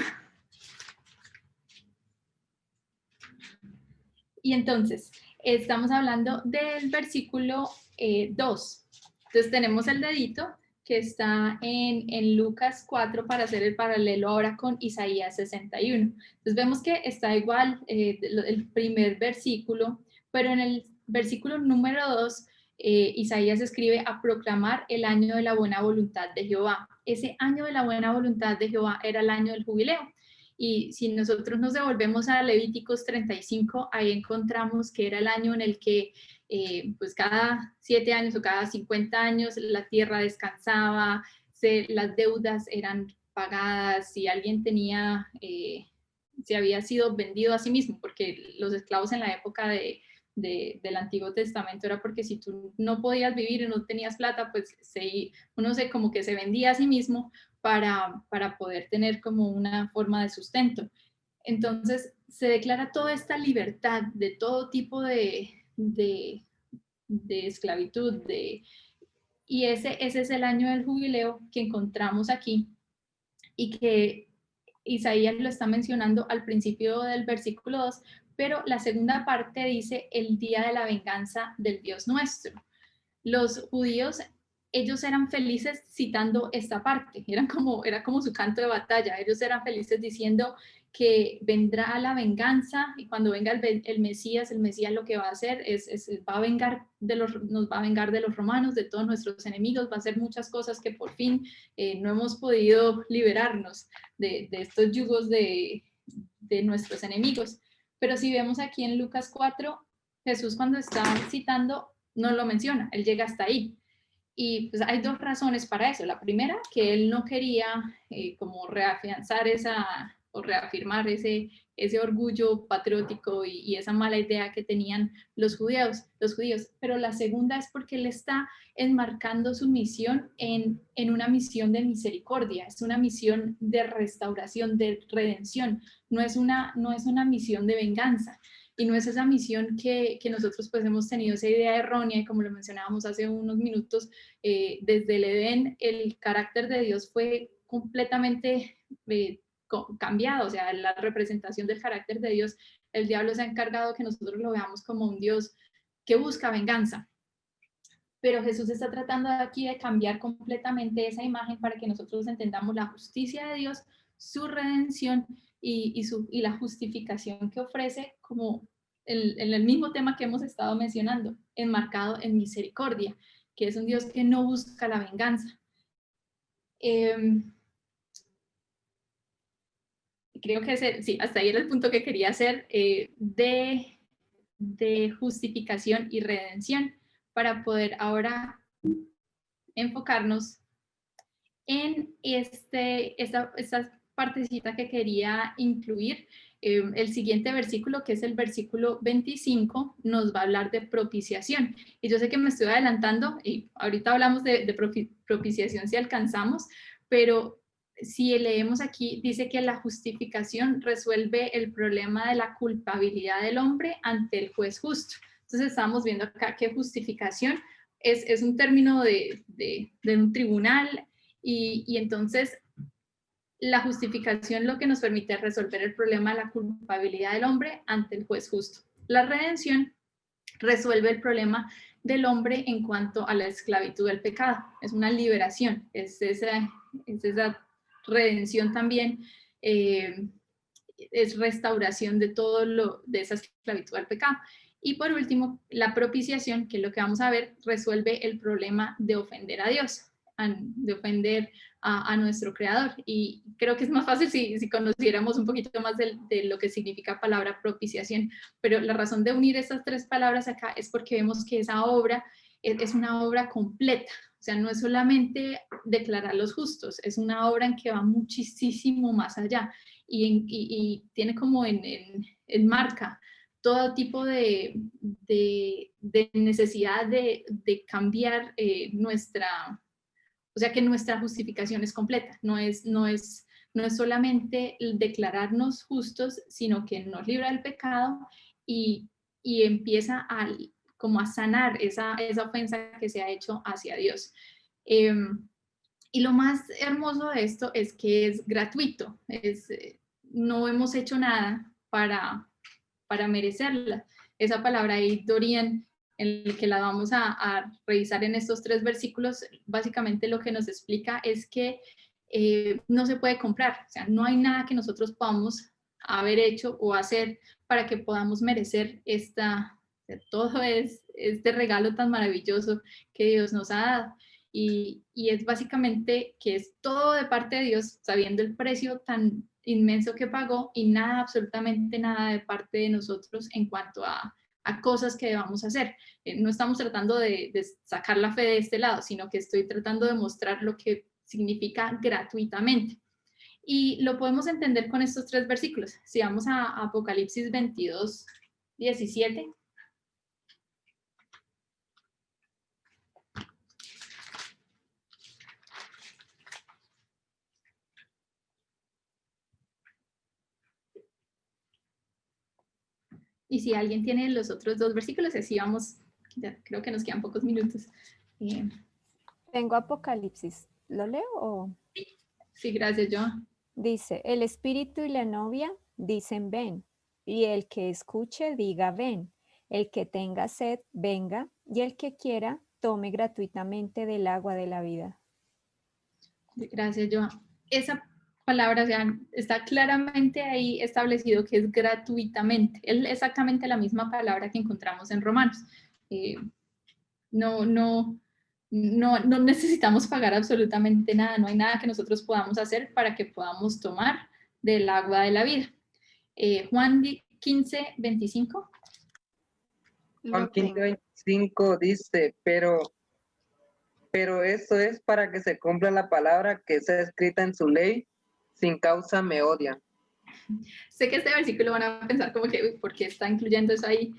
Y entonces, estamos hablando del versículo 2. Entonces tenemos el dedito que está en Lucas 4 para hacer el paralelo ahora con Isaías 61. Entonces vemos que está igual el primer versículo, pero en el versículo número 2, Isaías escribe a proclamar el año de la buena voluntad de Jehová. Ese año de la buena voluntad de Jehová era el año del jubileo. Y si nosotros nos devolvemos a Levíticos 35, ahí encontramos que era el año en el que pues cada 7 años o cada 50 años la tierra descansaba, las deudas eran pagadas, si alguien tenía, se había sido vendido a sí mismo, porque los esclavos en la época del Antiguo Testamento era porque si tú no podías vivir y no tenías plata, pues uno como que se vendía a sí mismo para poder tener como una forma de sustento. Entonces se declara toda esta libertad de todo tipo de esclavitud, y ese es el año del jubileo que encontramos aquí y que Isaías lo está mencionando al principio del versículo 2, pero la segunda parte dice el día de la venganza del Dios nuestro. Los judíos, ellos eran felices citando esta parte, era como su canto de batalla, ellos eran felices diciendo que vendrá la venganza y cuando venga el Mesías lo que va a hacer va a vengar nos va a vengar de los romanos, de todos nuestros enemigos, va a hacer muchas cosas que por fin no hemos podido liberarnos de estos yugos de nuestros enemigos. Pero si vemos aquí en Lucas 4, Jesús cuando está citando no lo menciona, él llega hasta ahí. Y pues hay dos razones para eso. La primera, que él no quería como reafianzar o reafirmar ese orgullo patriótico y esa mala idea que tenían los judíos. Pero la segunda es porque él está enmarcando su misión en una misión de misericordia, es una misión de restauración, de redención, no es una misión de venganza. Y no es esa misión que nosotros pues hemos tenido esa idea errónea, y como lo mencionábamos hace unos minutos, desde el Edén el carácter de Dios fue completamente cambiado, o sea, la representación del carácter de Dios, el diablo se ha encargado de que nosotros lo veamos como un Dios que busca venganza. Pero Jesús está tratando aquí de cambiar completamente esa imagen para que nosotros entendamos la justicia de Dios, su redención y la justificación que ofrece como en el mismo tema que hemos estado mencionando, enmarcado en misericordia, que es un Dios que no busca la venganza. Creo que sí, hasta ahí era el punto que quería hacer de justificación y redención para poder ahora enfocarnos en esta partecita que quería incluir. El siguiente versículo, que es el versículo 25, nos va a hablar de propiciación. Y yo sé que me estoy adelantando, y ahorita hablamos de propiciación si alcanzamos, pero si leemos aquí, dice que la justificación resuelve el problema de la culpabilidad del hombre ante el juez justo. Entonces estamos viendo acá que justificación es un término de un tribunal, y entonces la justificación lo que nos permite es resolver el problema de la culpabilidad del hombre ante el juez justo. La redención resuelve el problema del hombre en cuanto a la esclavitud del pecado. Es una liberación, es esa redención también, es restauración de de esa esclavitud al pecado. Y por último, la propiciación, que es lo que vamos a ver, resuelve el problema de ofender a Dios, de ofender a nuestro Creador. Y creo que es más fácil si conociéramos un poquito más de lo que significa palabra propiciación. Pero la razón de unir estas tres palabras acá es porque vemos que esa obra es una obra completa. O sea, no es solamente declarar los justos, es una obra en que va muchísimo más allá y tiene como en marca todo tipo de necesidad de cambiar o sea, que nuestra justificación es completa, no es solamente declararnos justos, sino que nos libra del pecado y empieza como a sanar esa ofensa que se ha hecho hacia Dios. Y lo más hermoso de esto es que es gratuito, no hemos hecho nada para merecerla. Esa palabra ahí, Dorian, en el que la vamos a revisar en estos tres versículos, básicamente lo que nos explica es que no se puede comprar, o sea, no hay nada que nosotros podamos haber hecho o hacer para que podamos merecer todo este regalo tan maravilloso que Dios nos ha dado. Y es básicamente que es todo de parte de Dios, sabiendo el precio tan inmenso que pagó y nada, absolutamente nada de parte de nosotros en cuanto a cosas que debamos hacer. No estamos tratando de sacar la fe de este lado, sino que estoy tratando de mostrar lo que significa gratuitamente. Y lo podemos entender con estos tres versículos. Si vamos a Apocalipsis 22, 17. Y si alguien tiene los otros dos versículos, así vamos ya creo que nos quedan pocos minutos.
Tengo Apocalipsis. ¿Lo leo o...?
Sí, gracias, Joan.
Dice, el espíritu y la novia dicen ven, y el que escuche diga ven, el que tenga sed venga, y el que quiera tome gratuitamente del agua de la vida.
Gracias, Joan. Esa palabra, o sea, está claramente ahí establecido que es gratuitamente. Es exactamente la misma palabra que encontramos en Romanos. No necesitamos pagar absolutamente nada, no hay nada que nosotros podamos hacer para que podamos tomar del agua de la vida. Juan 15, 25.
Juan 15, 25 dice, pero esto es para que se cumpla la palabra que está escrita en su ley, sin causa me odian.
Sé que este versículo van a pensar como que, uy, ¿por qué está incluyendo eso ahí?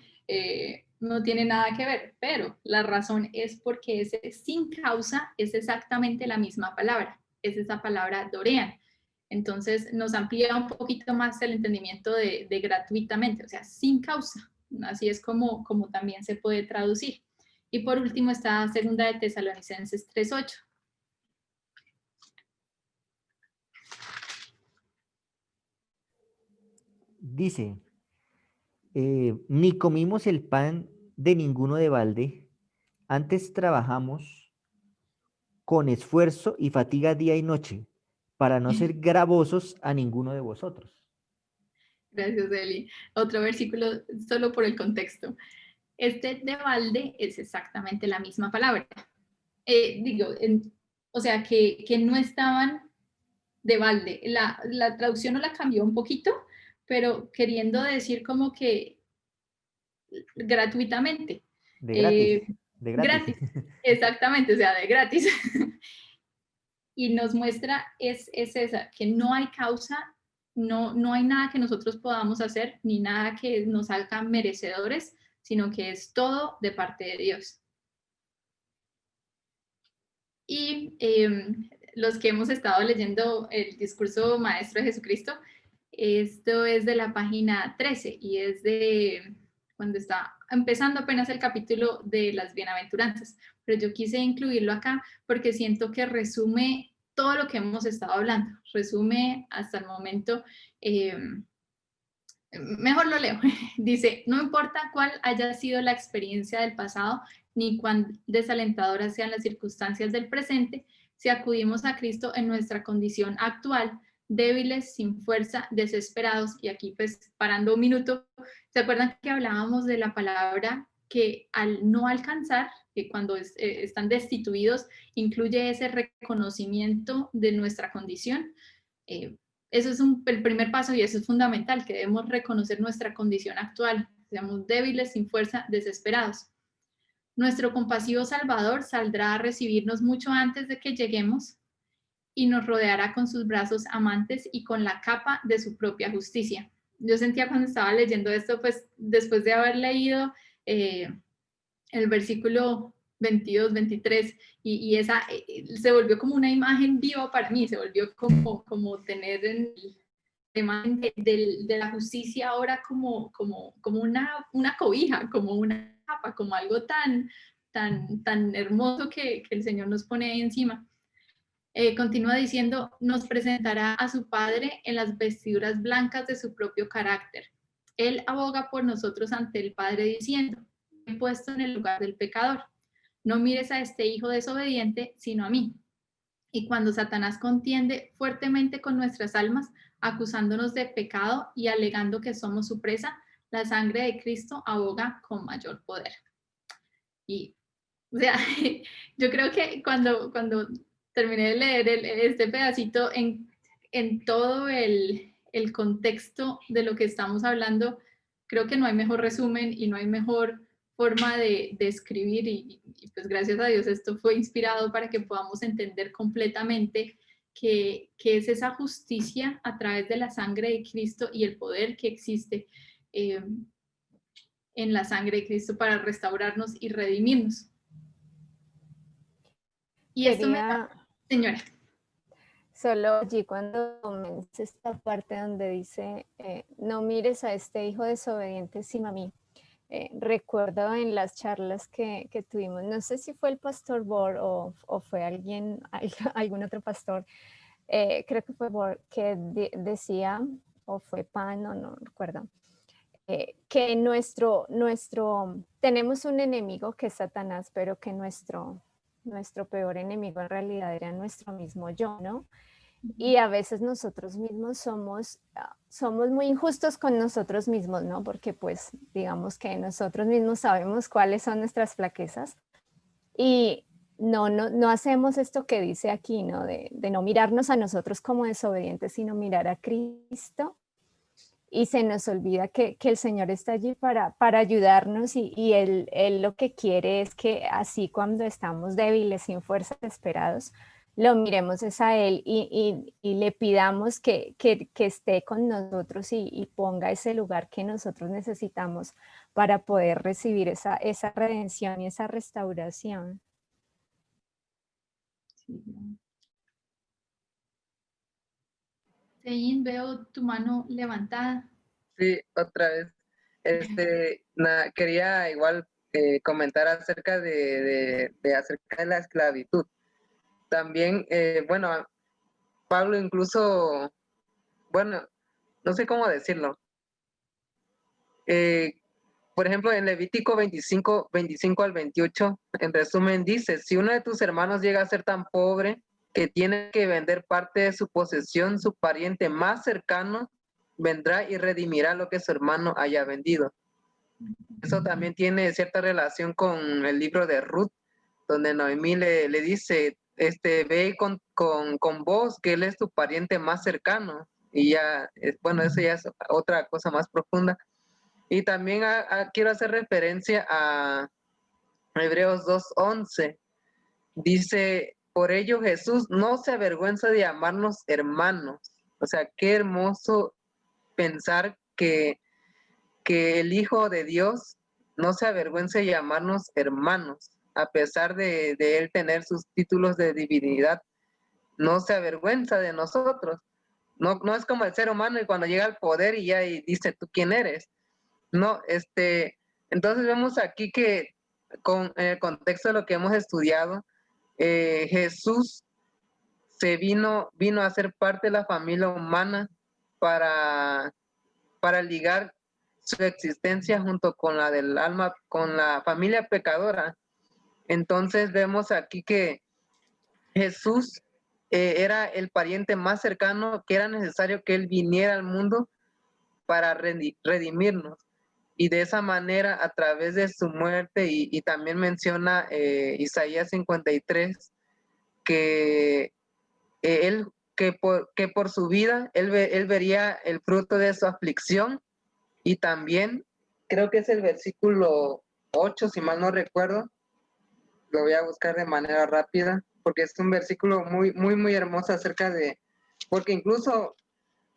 No tiene nada que ver, pero la razón es porque ese sin causa es exactamente la misma palabra, es esa palabra dorean. Entonces nos amplía un poquito más el entendimiento de gratuitamente, o sea, sin causa. Así es como también se puede traducir. Y por último está segunda de Tesalonicenses 3:8.
Dice, ni comimos el pan de ninguno de balde, antes trabajamos con esfuerzo y fatiga día y noche, para no ser gravosos a ninguno de vosotros.
Gracias, Eli. Otro versículo solo por el contexto. Este de balde es exactamente la misma palabra. O sea, que no estaban de balde. La traducción no la cambió un poquito, pero queriendo decir como que gratuitamente.
De gratis, de gratis.
Gratis, exactamente, o sea, de gratis. Y nos muestra es esa, que no hay causa, no hay nada que nosotros podamos hacer, ni nada que nos haga merecedores, sino que es todo de parte de Dios. Y los que hemos estado leyendo el discurso maestro de Jesucristo, esto es de la página 13 y es de cuando está empezando apenas el capítulo de las bienaventuranzas, pero yo quise incluirlo acá porque siento que resume todo lo que hemos estado hablando, resume hasta el momento, mejor lo leo, dice, no importa cuál haya sido la experiencia del pasado, ni cuán desalentadoras sean las circunstancias del presente, si acudimos a Cristo en nuestra condición actual, débiles, sin fuerza, desesperados, y aquí pues parando un minuto, ¿se acuerdan que hablábamos de la palabra que al no alcanzar, que cuando están destituidos, incluye ese reconocimiento de nuestra condición? Eso es el primer paso y eso es fundamental, que debemos reconocer nuestra condición actual, seamos débiles, sin fuerza, desesperados. Nuestro compasivo Salvador saldrá a recibirnos mucho antes de que lleguemos y nos rodeará con sus brazos amantes y con la capa de su propia justicia. Yo sentía cuando estaba leyendo esto, pues después de haber leído el versículo 22, 23, y esa se volvió como una imagen viva para mí, se volvió como tener en la imagen de la justicia ahora como una cobija, como una capa, como algo tan hermoso que el Señor nos pone ahí encima. Continúa diciendo, nos presentará a su Padre en las vestiduras blancas de su propio carácter. Él aboga por nosotros ante el Padre diciendo, he puesto en el lugar del pecador. No mires a este hijo desobediente, sino a mí. Y cuando Satanás contiende fuertemente con nuestras almas, acusándonos de pecado y alegando que somos su presa, la sangre de Cristo aboga con mayor poder. Y, o sea, yo creo que cuando terminé de leer este pedacito en todo el contexto de lo que estamos hablando, creo que no hay mejor resumen y no hay mejor forma de escribir y pues gracias a Dios esto fue inspirado para que podamos entender completamente que es esa justicia a través de la sangre de Cristo y el poder que existe en la sangre de Cristo para restaurarnos y redimirnos. Y esto me da, señora.
Solo allí cuando comienza esta parte donde dice, no mires a este hijo desobediente sino a mí. Recuerdo en las charlas que tuvimos, no sé si fue el pastor Bor o fue alguien, algún otro pastor, creo que fue Bor, que decía, o fue Pan, no recuerdo, que tenemos un enemigo que es Satanás, pero que nuestro peor enemigo en realidad era nuestro mismo yo, ¿no? Y a veces nosotros mismos somos muy injustos con nosotros mismos, ¿no? Porque pues digamos que nosotros mismos sabemos cuáles son nuestras flaquezas y no hacemos esto que dice aquí, ¿no? De no mirarnos a nosotros como desobedientes, sino mirar a Cristo, y se nos olvida que el Señor está allí para ayudarnos y él lo que quiere es que así cuando estamos débiles, sin fuerza, desesperados, lo miremos es a Él y le pidamos que esté con nosotros y ponga ese lugar que nosotros necesitamos para poder recibir esa redención y esa restauración.
Sein, veo tu mano levantada.
Sí, otra vez. Quería igual comentar acerca acerca de la esclavitud. También, bueno, Pablo incluso, bueno, no sé cómo decirlo. Por ejemplo, en Levítico 25 al 28, en resumen dice, si uno de tus hermanos llega a ser tan pobre que tiene que vender parte de su posesión, su pariente más cercano vendrá y redimirá lo que su hermano haya vendido. Eso también tiene cierta relación con el libro de Ruth, donde Noemí le dice, ve con vos, que él es tu pariente más cercano. Y ya, bueno, eso ya es otra cosa más profunda. Y también quiero hacer referencia a Hebreos 2:11. Dice, por ello Jesús no se avergüenza de llamarnos hermanos. O sea, qué hermoso pensar que el Hijo de Dios no se avergüence de llamarnos hermanos, a pesar de él tener sus títulos de divinidad, no se avergüenza de nosotros. No es como el ser humano y cuando llega al poder y ya dice, ¿tú quién eres? No, entonces vemos aquí que en el contexto de lo que hemos estudiado, Jesús vino a ser parte de la familia humana para ligar su existencia junto con la del alma, con la familia pecadora. Entonces vemos aquí que Jesús era el pariente más cercano, que era necesario que Él viniera al mundo para redimirnos. Y de esa manera, a través de su muerte, y también menciona Isaías 53, que él, que por su vida, él vería el fruto de su aflicción. Y también, creo que es el versículo 8, si mal no recuerdo, lo voy a buscar de manera rápida, porque es un versículo muy, muy, muy hermoso acerca de, porque incluso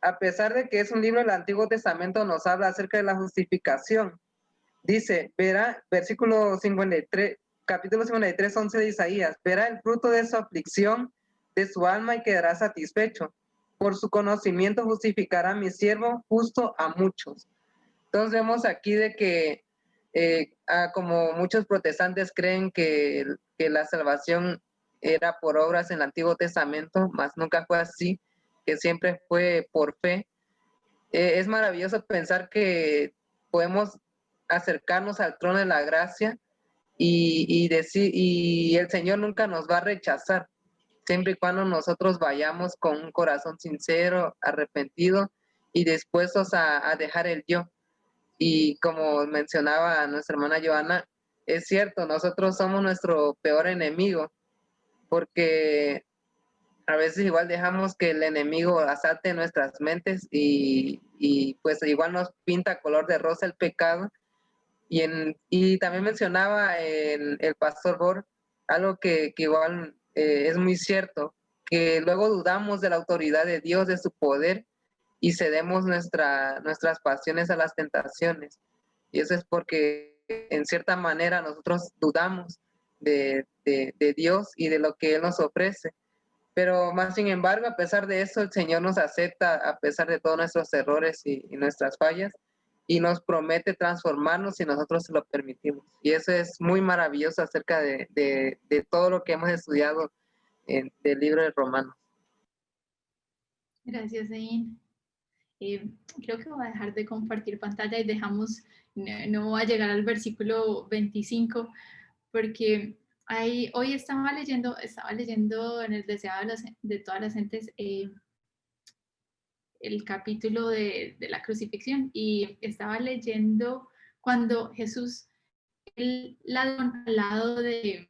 a pesar de que es un libro del Antiguo Testamento, nos habla acerca de la justificación. Dice, verá, versículo 53, capítulo 53, 11 de Isaías, verá el fruto de su aflicción, de su alma y quedará satisfecho. Por su conocimiento justificará mi siervo justo a muchos. Entonces vemos aquí de que como muchos protestantes creen que la salvación era por obras en el Antiguo Testamento, mas nunca fue así, que siempre fue por fe. Es maravilloso pensar que podemos acercarnos al trono de la gracia y decir, y el Señor nunca nos va a rechazar, siempre y cuando nosotros vayamos con un corazón sincero, arrepentido y dispuestos a dejar el yo. Y como mencionaba nuestra hermana Joana, es cierto, nosotros somos nuestro peor enemigo, porque a veces igual dejamos que el enemigo asalte nuestras mentes y pues igual nos pinta color de rosa el pecado. Y también mencionaba el pastor Bor algo que igual es muy cierto, que luego dudamos de la autoridad de Dios, de su poder, y cedemos nuestras pasiones a las tentaciones. Y eso es porque en cierta manera nosotros dudamos de Dios y de lo que Él nos ofrece. Pero más sin embargo, a pesar de eso, el Señor nos acepta a pesar de todos nuestros errores y nuestras fallas. y nos promete transformarnos si nosotros se lo permitimos. Y eso es muy maravilloso acerca de todo lo que hemos estudiado del libro de Romanos.
Gracias, Ein. Creo que voy a dejar de compartir pantalla y dejamos, no voy a llegar al versículo 25, porque hoy estaba leyendo en el deseado de todas las gentes el capítulo de la crucifixión, y estaba leyendo cuando Jesús, el ladrón al lado de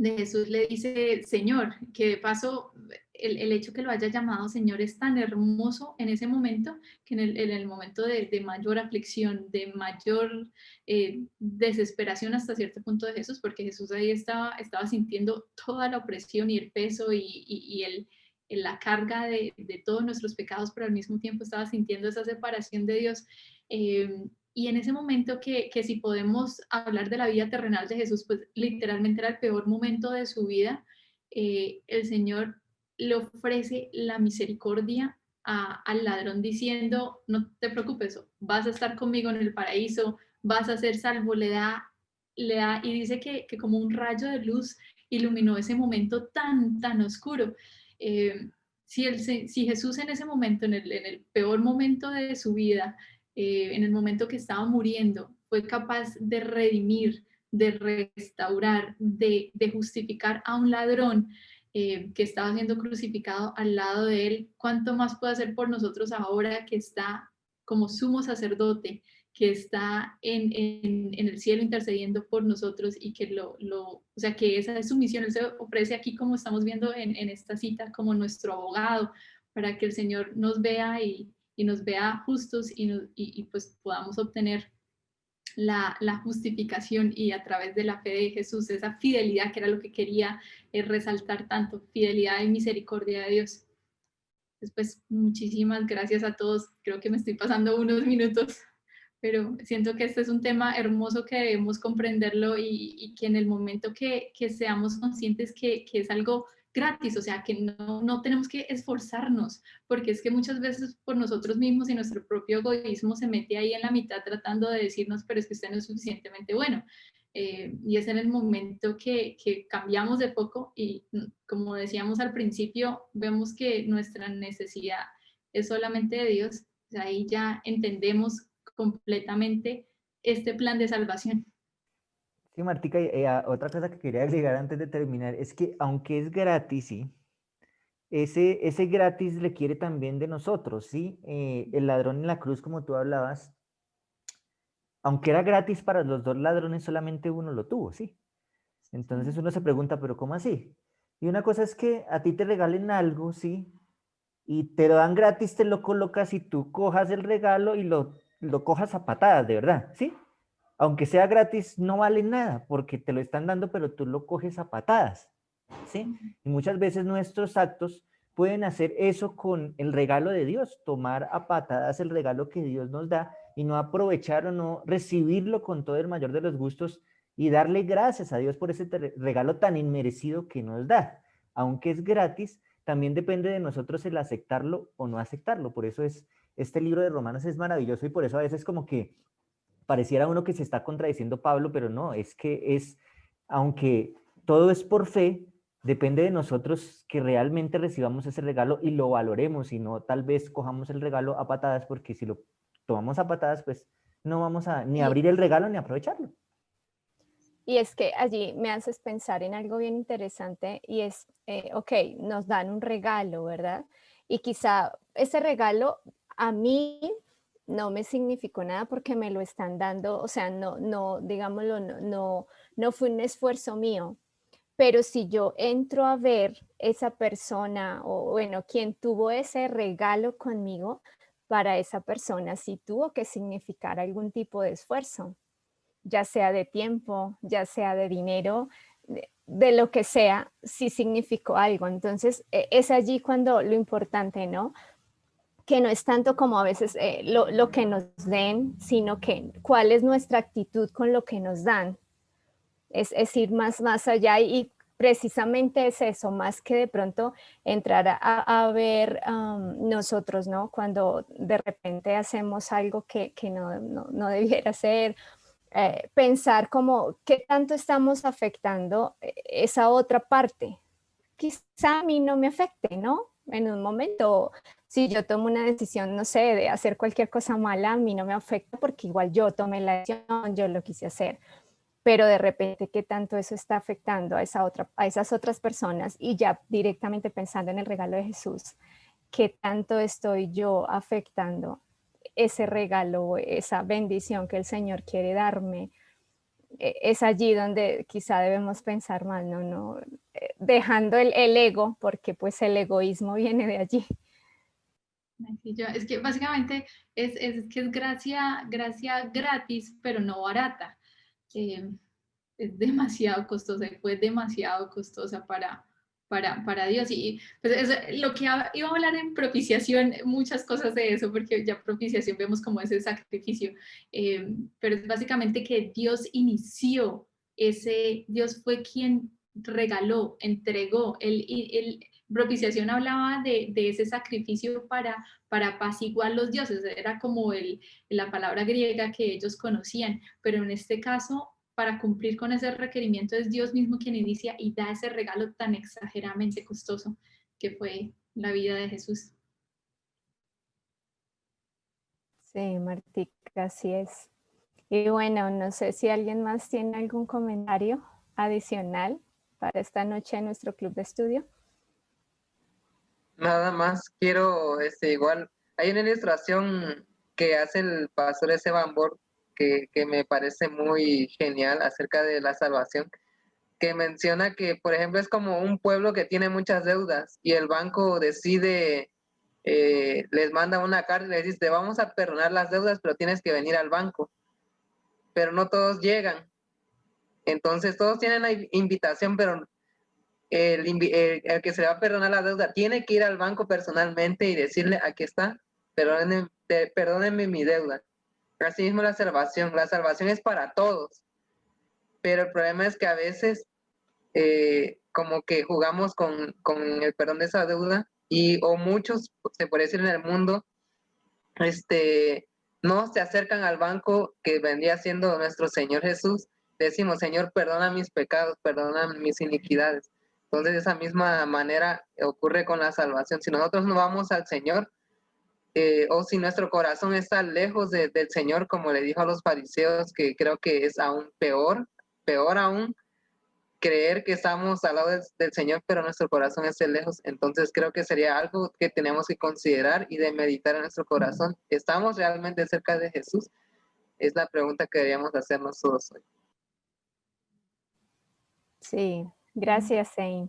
Jesús le dice Señor, que de paso el hecho que lo haya llamado Señor es tan hermoso en ese momento, que en el momento de mayor aflicción, de mayor desesperación hasta cierto punto de Jesús, porque Jesús ahí estaba sintiendo toda la opresión y el peso y la carga de todos nuestros pecados, pero al mismo tiempo estaba sintiendo esa separación de Dios. Y en ese momento que si podemos hablar de la vida terrenal de Jesús, pues literalmente era el peor momento de su vida, el Señor le ofrece la misericordia al ladrón diciendo, no te preocupes, vas a estar conmigo en el paraíso, vas a ser salvo, le da y dice que como un rayo de luz iluminó ese momento tan oscuro. Si Jesús en ese momento, en el peor momento de su vida, en el momento que estaba muriendo, fue capaz de redimir, de restaurar, de justificar a un ladrón que estaba siendo crucificado al lado de él, ¿cuánto más puede hacer por nosotros ahora que está como sumo sacerdote, que está en el cielo intercediendo por nosotros, y que o sea, que esa es su misión? Él se ofrece aquí, como estamos viendo en esta cita, como nuestro abogado, para que el Señor nos vea y nos vea justos y pues podamos obtener la justificación, y a través de la fe de Jesús, esa fidelidad que era lo que quería resaltar tanto, fidelidad y misericordia de Dios. Después, muchísimas gracias a todos. Creo que me estoy pasando unos minutos, pero siento que este es un tema hermoso que debemos comprenderlo, y que en el momento que seamos conscientes que es algo gratis, o sea, que no tenemos que esforzarnos, porque es que muchas veces por nosotros mismos y nuestro propio egoísmo se mete ahí en la mitad tratando de decirnos, pero es que usted no es suficientemente bueno. Y es en el momento que cambiamos de foco y, como decíamos al principio, vemos que nuestra necesidad es solamente de Dios, o sea, ahí ya entendemos completamente este plan de salvación.
Sí, Martica, otra cosa que quería agregar antes de terminar es que aunque es gratis, ¿sí? Ese gratis requiere también de nosotros, ¿sí? El ladrón en la cruz, como tú hablabas, aunque era gratis para los dos ladrones, solamente uno lo tuvo, ¿sí? Entonces uno se pregunta, ¿pero cómo así? Y una cosa es que a ti te regalen algo, ¿sí? Y te lo dan gratis, te lo colocas y tú cojas el regalo y lo cojas a patadas, de verdad, ¿sí? Aunque sea gratis, no vale nada porque te lo están dando, pero tú lo coges a patadas, ¿sí? Y muchas veces nuestros actos pueden hacer eso con el regalo de Dios, tomar a patadas el regalo que Dios nos da y no aprovechar o no recibirlo con todo el mayor de los gustos y darle gracias a Dios por ese regalo tan inmerecido que nos da. Aunque es gratis, también depende de nosotros el aceptarlo o no aceptarlo. Por eso este libro de Romanos es maravilloso, y por eso a veces como que pareciera uno que se está contradiciendo Pablo, pero no, es que aunque todo es por fe, depende de nosotros que realmente recibamos ese regalo y lo valoremos, y no tal vez cojamos el regalo a patadas, porque si lo tomamos a patadas, pues no vamos a ni abrir el regalo ni aprovecharlo.
Y es que allí me haces pensar en algo bien interesante, y es, ok, nos dan un regalo, ¿verdad? Y quizá ese regalo a mí no me significó nada porque me lo están dando, o sea, digámoslo, no fue un esfuerzo mío. Pero si yo entro a ver esa persona, o bueno, quien tuvo ese regalo conmigo, para esa persona sí tuvo que significar algún tipo de esfuerzo, ya sea de tiempo, ya sea de dinero, de lo que sea, sí significó algo. Entonces, es allí cuando lo importante, ¿no? Que no es tanto como a veces lo que nos den, sino que cuál es nuestra actitud con lo que nos dan. Es ir más allá, y precisamente es eso, más que de pronto entrar a ver nosotros, ¿no? Cuando de repente hacemos algo que no debiera ser, pensar como qué tanto estamos afectando esa otra parte. Quizá a mí no me afecte, ¿no? En un momento, si yo tomo una decisión, no sé, de hacer cualquier cosa mala, a mí no me afecta porque igual yo tomé la decisión, yo lo quise hacer. Pero de repente, ¿qué tanto eso está afectando a esas otras personas? Y ya directamente pensando en el regalo de Jesús, ¿qué tanto estoy yo afectando ese regalo, esa bendición que el Señor quiere darme? Es allí donde quizá debemos pensar más, no, dejando el ego, porque pues el egoísmo viene de allí.
Es que básicamente que es gracia gratis, pero no barata. Es demasiado costosa y fue demasiado costosa para Dios. Y pues eso, lo que iba a hablar en propiciación, muchas cosas de eso, porque ya propiciación vemos como ese sacrificio, pero es básicamente que Dios inició Dios fue quien regaló, entregó, propiciación hablaba de ese sacrificio para apaciguar los dioses, era como la palabra griega que ellos conocían, pero en este caso para cumplir con ese requerimiento es Dios mismo quien inicia y da ese regalo tan exageradamente costoso que fue la vida de Jesús.
Sí, Martica, así es. Y bueno, no sé si alguien más tiene algún comentario adicional para esta noche en nuestro club de estudio.
Nada más quiero, igual, hay una ilustración que hace el pastor Esteban Borg que me parece muy genial acerca de la salvación, que menciona que, por ejemplo, es como un pueblo que tiene muchas deudas y el banco decide, les manda una carta y les dice, te vamos a perdonar las deudas, pero tienes que venir al banco. Pero no todos llegan. Entonces todos tienen la invitación, pero el que se le va a perdonar la deuda tiene que ir al banco personalmente y decirle, aquí está, perdónenme mi deuda. Así mismo la salvación es para todos, pero el problema es que a veces como que jugamos con el perdón de esa deuda o muchos, se puede decir en el mundo, no se acercan al banco que vendría siendo nuestro Señor Jesús. Decimos, Señor, perdona mis pecados, perdona mis iniquidades. Entonces, de esa misma manera ocurre con la salvación. Si nosotros no vamos al Señor, o si nuestro corazón está lejos del Señor, como le dijo a los fariseos, que creo que es aún peor aún, creer que estamos al lado del Señor, pero nuestro corazón esté lejos. Entonces creo que sería algo que tenemos que considerar y de meditar en nuestro corazón. ¿Estamos realmente cerca de Jesús? Es la pregunta que deberíamos hacernos todos hoy.
Sí, gracias, Zane.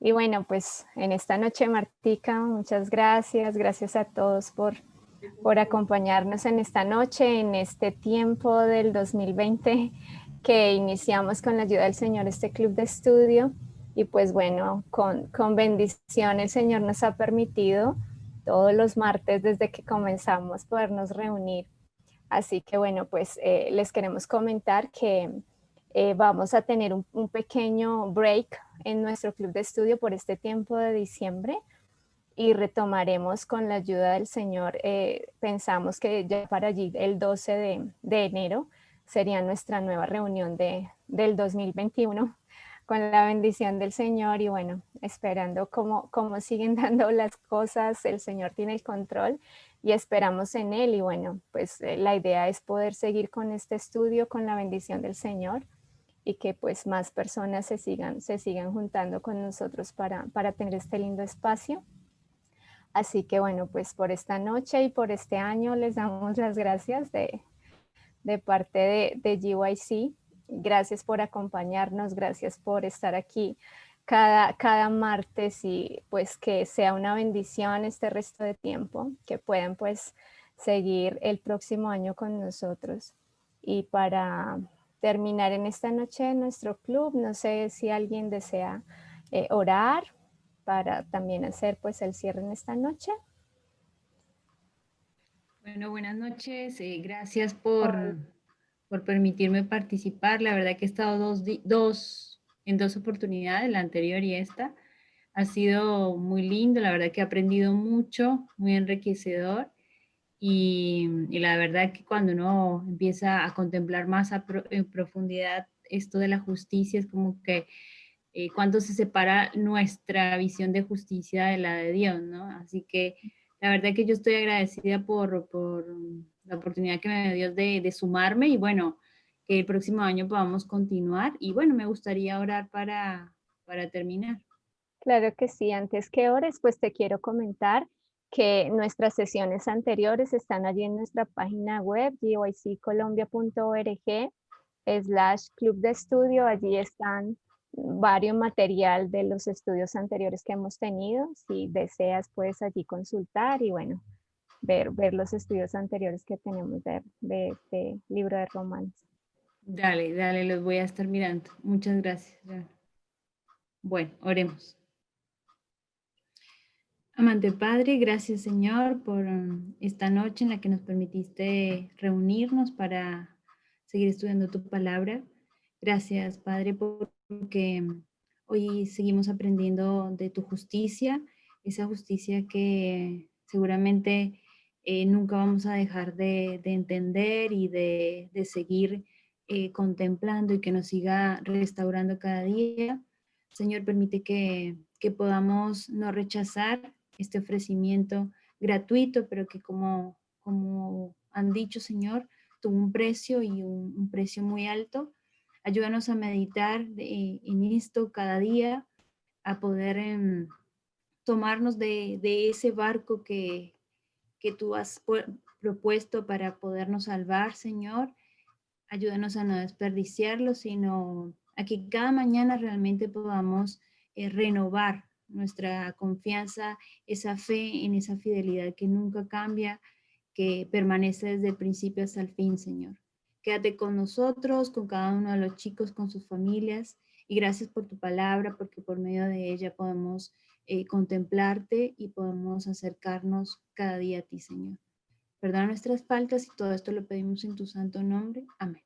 Y bueno, pues en esta noche, Martica, muchas gracias. Gracias a todos por acompañarnos en esta noche, en este tiempo del 2020 que iniciamos con la ayuda del Señor este club de estudio. Y pues bueno, con bendición el Señor nos ha permitido todos los martes desde que comenzamos podernos reunir. Así que bueno, pues les queremos comentar que vamos a tener un pequeño break en nuestro club de estudio por este tiempo de diciembre y retomaremos con la ayuda del Señor. Pensamos que ya para allí el 12 de enero sería nuestra nueva reunión del 2021 con la bendición del Señor y bueno, esperando cómo siguen dando las cosas, el Señor tiene el control y esperamos en Él y bueno, pues la idea es poder seguir con este estudio con la bendición del Señor y que pues más personas se sigan juntando con nosotros para tener este lindo espacio. Así que bueno, pues por esta noche y por este año les damos las gracias de parte de GYC. Gracias por acompañarnos, gracias por estar aquí cada martes y pues que sea una bendición este resto de tiempo, que puedan pues seguir el próximo año con nosotros. Y para terminar en esta noche en nuestro club, no sé si alguien desea orar para también hacer pues el cierre en esta noche.
Bueno, buenas noches. Gracias por permitirme participar. La verdad que he estado dos en 2 oportunidades, la anterior y esta. Ha sido muy lindo, la verdad que he aprendido mucho, muy enriquecedor. Y la verdad que cuando uno empieza a contemplar más en profundidad esto de la justicia, es como que cuánto se separa nuestra visión de justicia de la de Dios, ¿no? Así que la verdad que yo estoy agradecida por la oportunidad que me dio Dios de sumarme y bueno, que el próximo año podamos continuar. Y bueno, me gustaría orar para terminar.
Claro que sí, antes que ores, pues te quiero comentar que nuestras sesiones anteriores están allí en nuestra página web, gycolombia.org/club de estudio. Allí están varios material de los estudios anteriores que hemos tenido. Si deseas, puedes allí consultar y bueno, ver los estudios anteriores que tenemos de este libro de Romanos.
Dale, dale, los voy a estar mirando. Muchas gracias. Bueno, oremos. Amante Padre, gracias Señor por esta noche en la que nos permitiste reunirnos para seguir estudiando tu palabra. Gracias Padre porque hoy seguimos aprendiendo de tu justicia, esa justicia que seguramente nunca vamos a dejar de entender y de seguir contemplando y que nos siga restaurando cada día. Señor, permite que podamos no rechazar este ofrecimiento gratuito, pero que como han dicho, Señor, tuvo un precio y un precio muy alto. Ayúdanos a meditar en esto cada día, a poder tomarnos de ese barco que tú has propuesto para podernos salvar, Señor. Ayúdanos a no desperdiciarlo, sino a que cada mañana realmente podamos renovar nuestra confianza, esa fe en esa fidelidad que nunca cambia, que permanece desde el principio hasta el fin, Señor. Quédate con nosotros, con cada uno de los chicos, con sus familias, y gracias por tu palabra, porque por medio de ella podemos contemplarte y podemos acercarnos cada día a ti, Señor. Perdona nuestras faltas y todo esto lo pedimos en tu santo nombre. Amén.